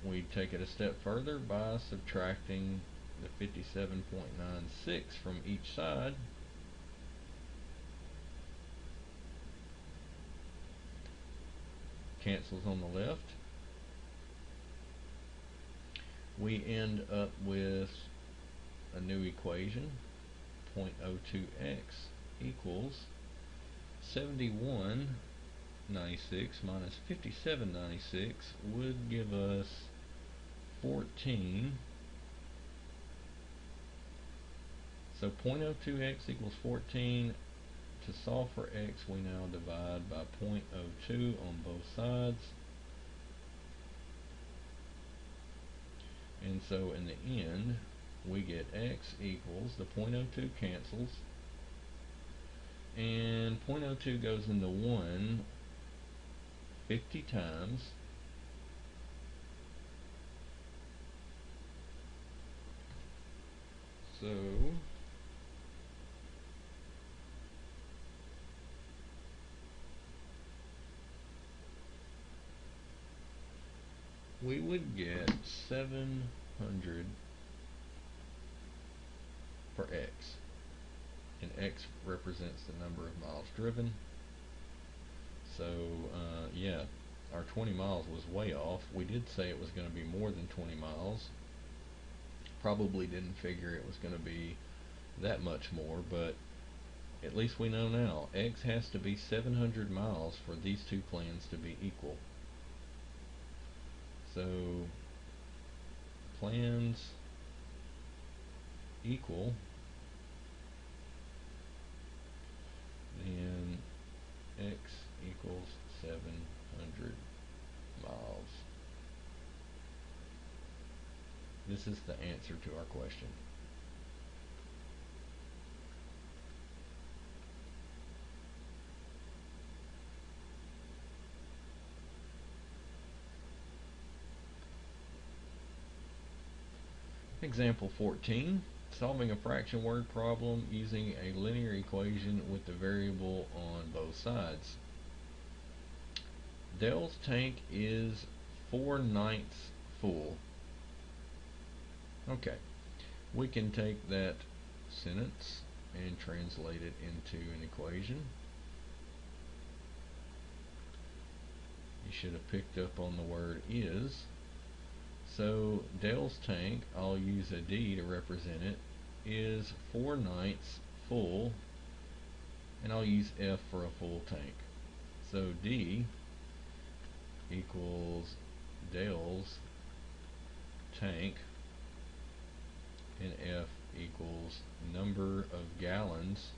We take it a step further by subtracting the 57.96 from each side. Cancels on the left. We end up with a new equation. 0.02x equals 7196 minus 5796 would give us 14. So 0.02x equals 14. To solve for x, we now divide by 0.02 on both sides. And so in the end, we get x equals, the 0.02 cancels, and 0.02 goes into 1 50 times. So we would get 700 for x, and x represents the number of miles driven. So yeah, our 20 miles was way off. We did say it was going to be more than 20 miles. Probably didn't figure it was going to be that much more, but at least we know now x has to be 700 miles for these two plans to be equal. So plans equal, then x equals 700 miles. This is the answer to our question. Example 14. Solving a fraction word problem using a linear equation with the variable on both sides. Dale's tank is 4/9 full. Okay, we can take that sentence and translate it into an equation. You should have picked up on the word is. So Dale's tank, I'll use a D to represent it, is 4/9 full, and I'll use F for a full tank. So D equals Dale's tank, and F equals number of gallons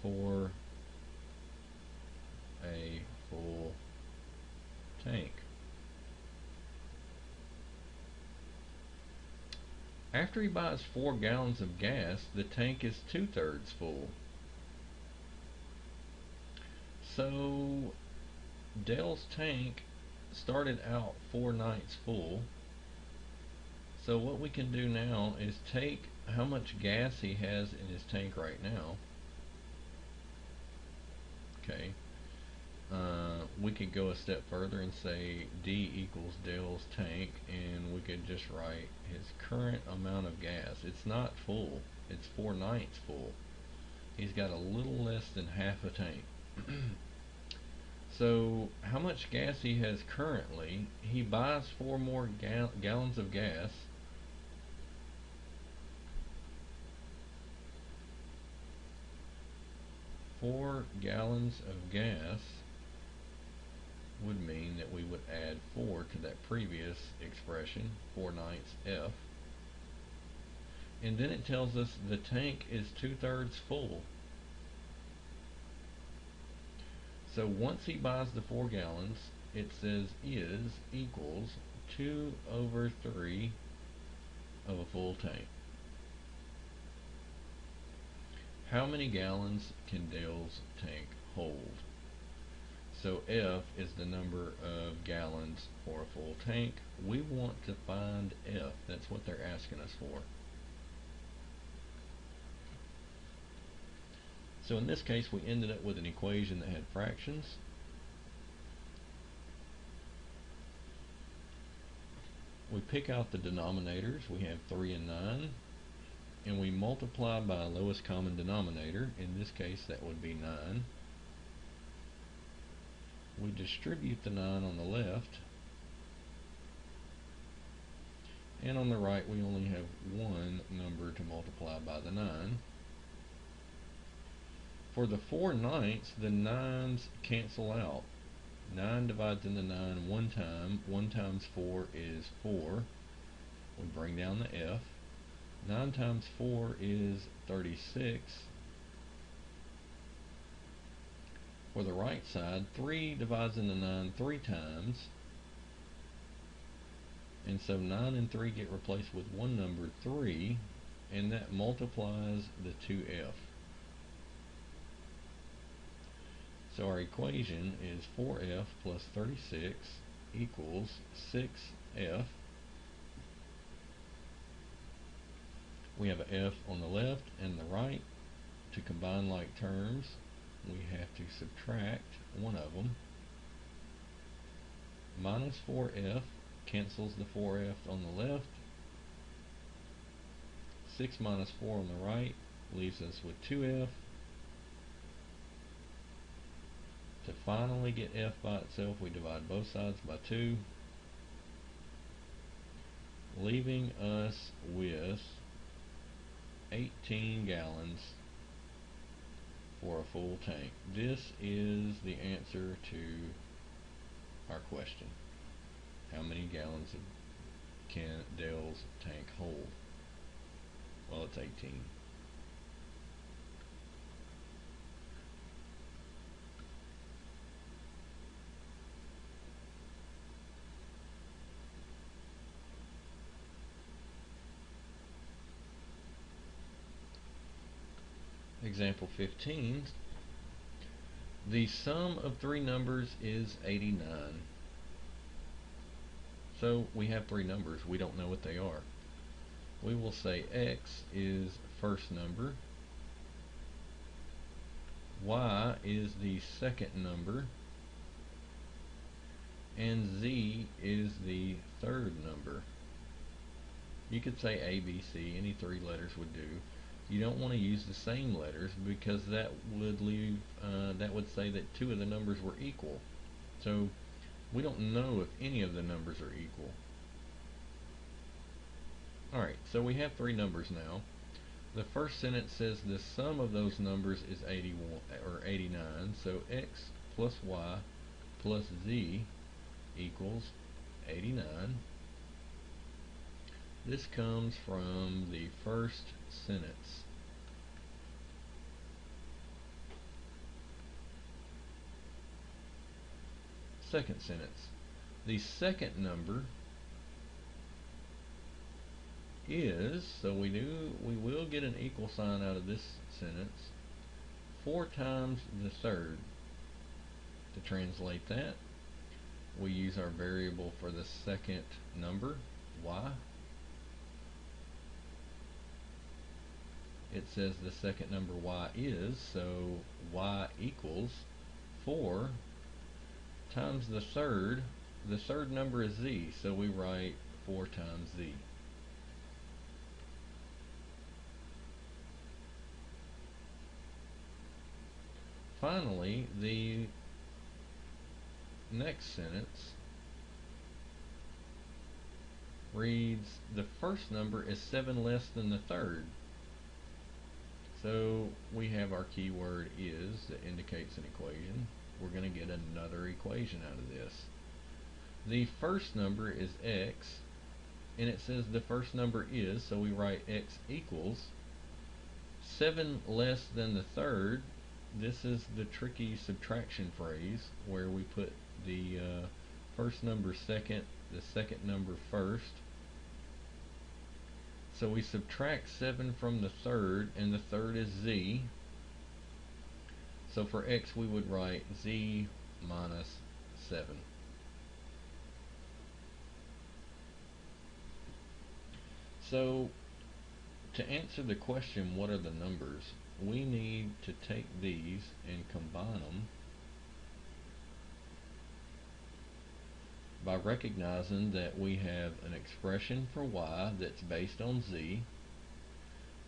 for a full tank. After he buys 4 gallons of gas, the tank is 2/3 full. So Dale's tank started out 4/9 full. So what we can do now is take how much gas he has in his tank right now. Okay. We could go a step further and say D equals Dale's tank, and we could just write his current amount of gas. It's not full, it's 4/9 full. He's got a little less than half a tank. So how much gas he has currently, he buys 4 more gallons of gas. Four gallons of gas would mean that we would add 4 to that previous expression, 4/9 F. And then it tells us the tank is 2/3 full. So once he buys the 4 gallons, it says is equals 2/3 of a full tank. How many gallons can Dale's tank hold? So F is the number of gallons for a full tank. We want to find F. That's what they're asking us for. So in this case, we ended up with an equation that had fractions. We pick out the denominators. We have 3 and 9. And we multiply by a lowest common denominator. In this case, that would be 9. We distribute the 9 on the left, and on the right we only have one number to multiply by the 9. For the 4/9, the 9's cancel out. 9 divides into 9 one time. 1 times 4 is 4. We bring down the F. 9 times 4 is 36. For the right side, 3 divides into 9 3 times. And so 9 and 3 get replaced with one number, 3, and that multiplies the 2F. So our equation is 4F plus 36 equals 6F. We have an F on the left and the right. To combine like terms, we have to subtract one of them. Minus 4F cancels the 4F on the left. 6 minus 4 on the right leaves us with 2F. To finally get F by itself, we divide both sides by 2, leaving us with 18 gallons for a full tank. This is the answer to our question. How many gallons can Dale's tank hold? Well, it's 18. Example 15. The sum of 3 numbers is 89. So we have three numbers. We don't know what they are. We will say x is first number, y is the second number, and z is the third number. You could say A, B, C, any three letters would do. You don't want to use the same letters because that would say that two of the numbers were equal. So we don't know if any of the numbers are equal. Alright, so we have three numbers now. The first sentence says the sum of those numbers is 81 or 89. So x plus y plus z equals 89. This comes from the first sentence. Second sentence. The second number is, so we will get an equal sign out of this sentence, 4 times the third. To translate that, we use our variable for the second number, y. It says the second number y is, so y equals 4 times the third. The third number is z, so we write 4 times z. Finally, the next sentence reads the first number is 7 less than the third. So we have our keyword is that indicates an equation. We're going to get another equation out of this. The first number is x, and it says the first number is, so we write x equals 7 less than the third. This is the tricky subtraction phrase where we put the first number second, the second number first. So we subtract 7 from the third, and the third is z. So for x we would write z minus 7. So to answer the question, what are the numbers, we need to take these and combine them by recognizing that we have an expression for y that's based on z.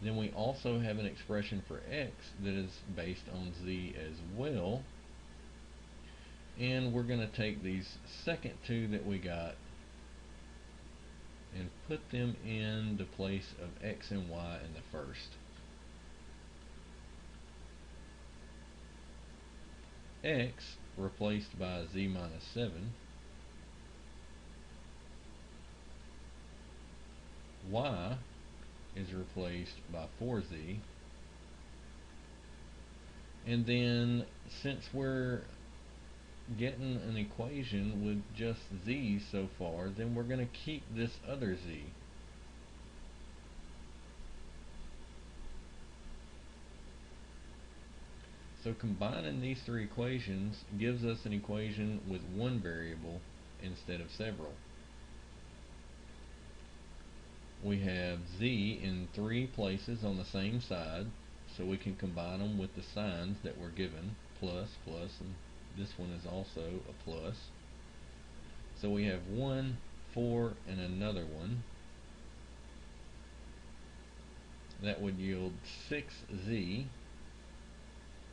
Then we also have an expression for x that is based on z as well. And we're going to take these second two that we got and put them in the place of x and y in the first. X replaced by z minus 7. Y is replaced by 4z. And then since we're getting an equation with just z so far, then we're going to keep this other z. So combining these three equations gives us an equation with one variable instead of several. We have z in three places on the same side, so we can combine them with the signs that were given, plus, plus, and this one is also a plus. So we have 1, 4, and another one. That would yield 6z.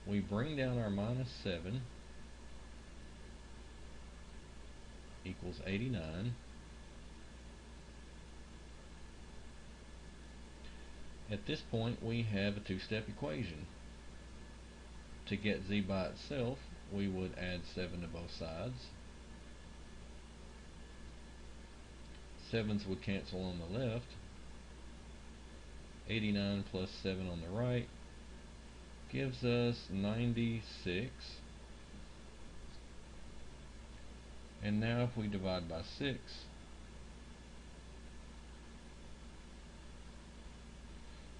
We bring down our minus 7 equals 89. At this point we have a two-step equation. To get z by itself, we would add 7 to both sides. 7's would cancel on the left. 89 plus 7 on the right gives us 96. And now if we divide by 6,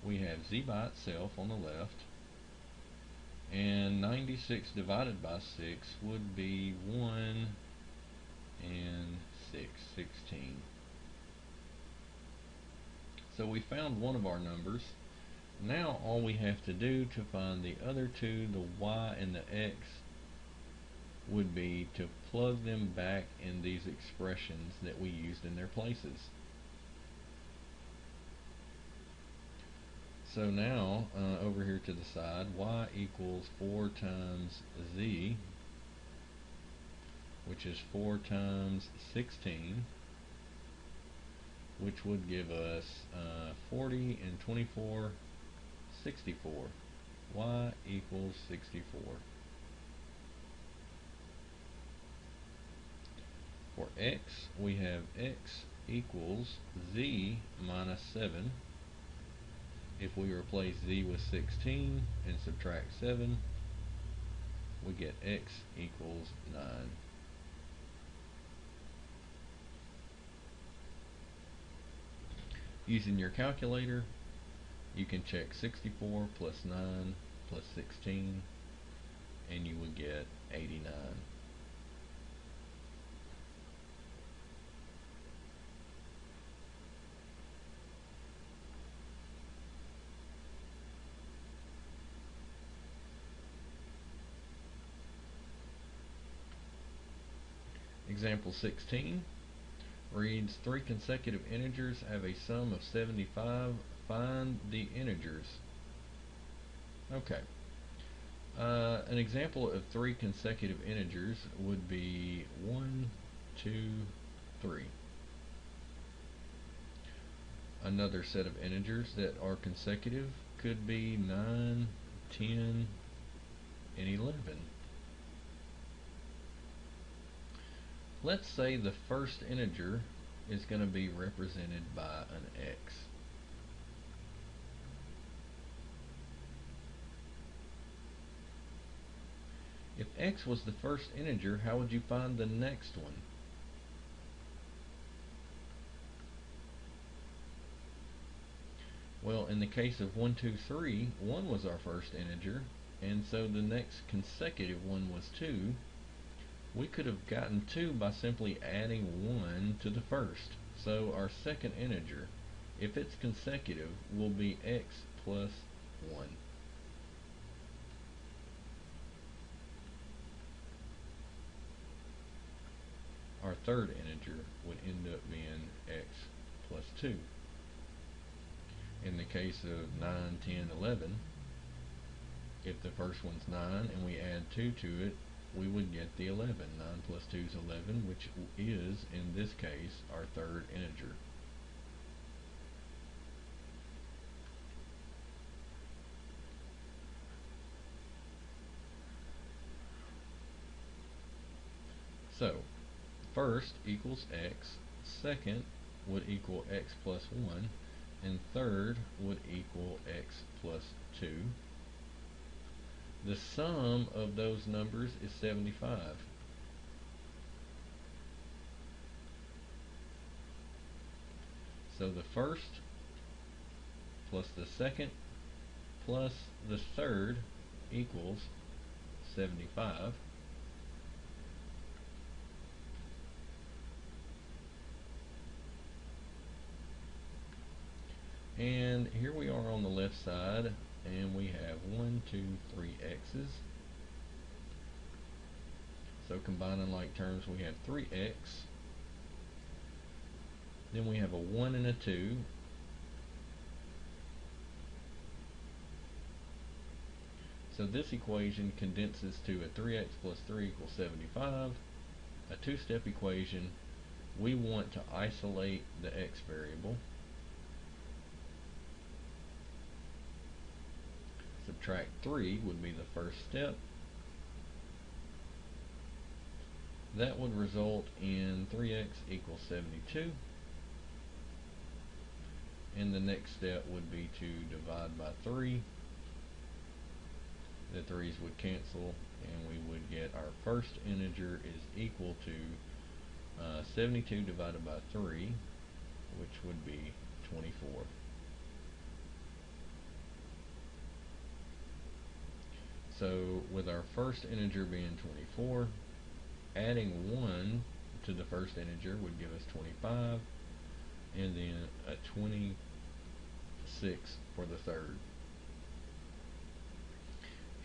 we have z by itself on the left, and 96 divided by 6 would be 1 and 16. So we found one of our numbers. Now all we have to do to find the other two, the y and the x, would be to plug them back in these expressions that we used in their places. So now, over here to the side, y equals 4 times z, which is 4 times 16, which would give us 40 and 24, 64. Y equals 64. For x, we have x equals z minus 7. If we replace z with 16 and subtract 7, we get x equals 9. Using your calculator, you can check 64 plus 9 plus 16, and you would get 89. Example 16 reads, 3 consecutive integers have a sum of 75. Find the integers. Okay. An example of 3 consecutive integers would be 1, 2, 3. Another set of integers that are consecutive could be 9, 10, and 11. Let's say the first integer is going to be represented by an x. If x was the first integer, how would you find the next one? Well, in the case of 1, 2, 3, 1 was our first integer, and so the next consecutive one was 2. We could have gotten 2 by simply adding 1 to the first. So our second integer, if it's consecutive, will be x plus 1. Our third integer would end up being x plus 2. In the case of 9, 10, 11, if the first one's 9 and we add 2 to it, we would get the 11. 9 plus 2 is 11, which is, in this case, our third integer. So, first equals x, second would equal x plus 1, and third would equal x plus 2. The sum of those numbers is 75. So the first plus the second plus the third equals 75. And here we are on the left side, and we have 1, 2, 3 x's. So combining like terms, we have 3x. Then we have a 1 and a 2. So this equation condenses to a 3x plus 3 equals 75. A two-step equation. We want to isolate the x variable. Subtract 3 would be the first step. That would result in 3x equals 72. And the next step would be to divide by 3. The 3's would cancel, and we would get our first integer is equal to 72 divided by 3, which would be 24. So with our first integer being 24, adding 1 to the first integer would give us 25, and then a 26 for the third.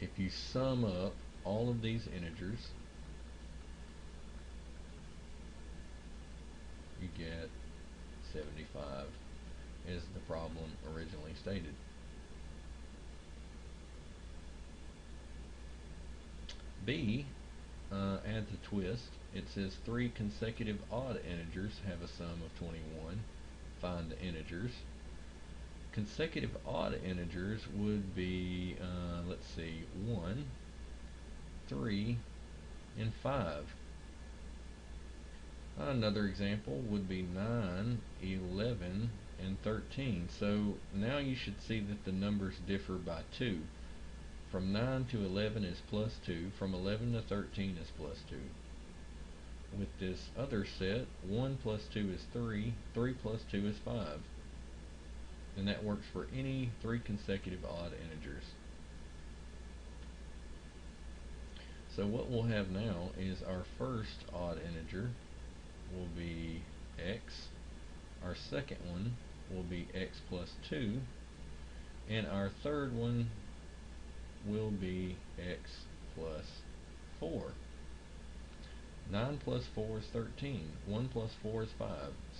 If you sum up all of these integers, you get 75 as the problem originally stated. B adds a twist. It says 3 consecutive odd integers have a sum of 21. Find the integers. Consecutive odd integers would be, let's see, 1, 3, and 5. Another example would be 9, 11, and 13. So now you should see that the numbers differ by 2. From 9 to 11 is plus 2. From 11 to 13 is plus 2. With this other set, 1 plus 2 is 3. 3 plus 2 is 5. And that works for any 3 consecutive odd integers. So what we'll have now is our first odd integer will be x. Our second one will be x plus 2. And our third one will be x plus 4. 9 plus 4 is 13. 1 plus 4 is 5.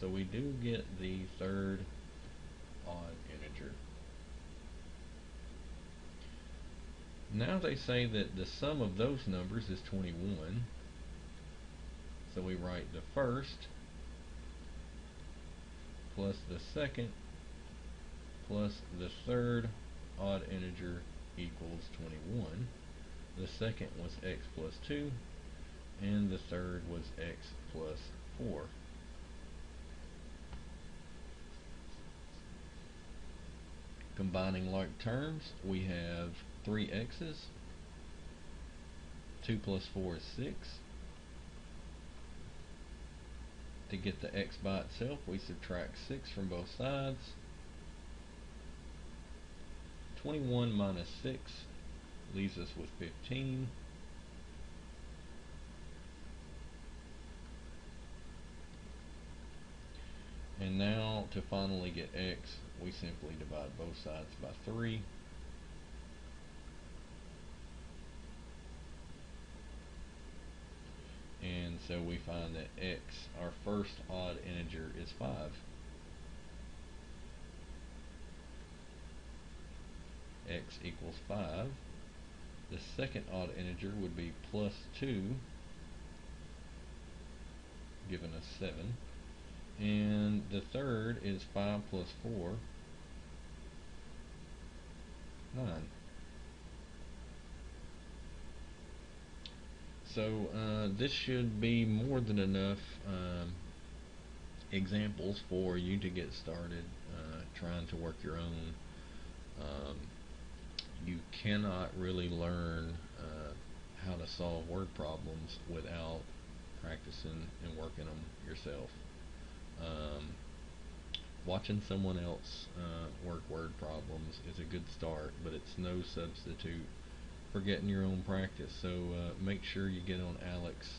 So we do get the third odd integer. Now they say that the sum of those numbers is 21. So we write the first plus the second plus the third odd integer equals 21. The second was x plus 2, and the third was x plus 4. Combining like terms, we have 3 x's. 2 plus 4 is 6. To get the x by itself, we subtract 6 from both sides. 21 minus 6 leaves us with 15. And now to finally get x, we simply divide both sides by 3. And so we find that x, our first odd integer, is 5. X equals 5. The second odd integer would be plus 2, giving us 7. And the third is 5 plus 4, 9. So this should be more than enough examples for you to get started trying to work your own. You cannot really learn how to solve word problems without practicing and working them yourself. Watching someone else work word problems is a good start, but it's no substitute for getting your own practice. So make sure you get on Alex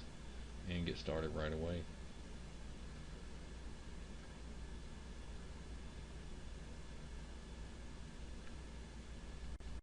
and get started right away.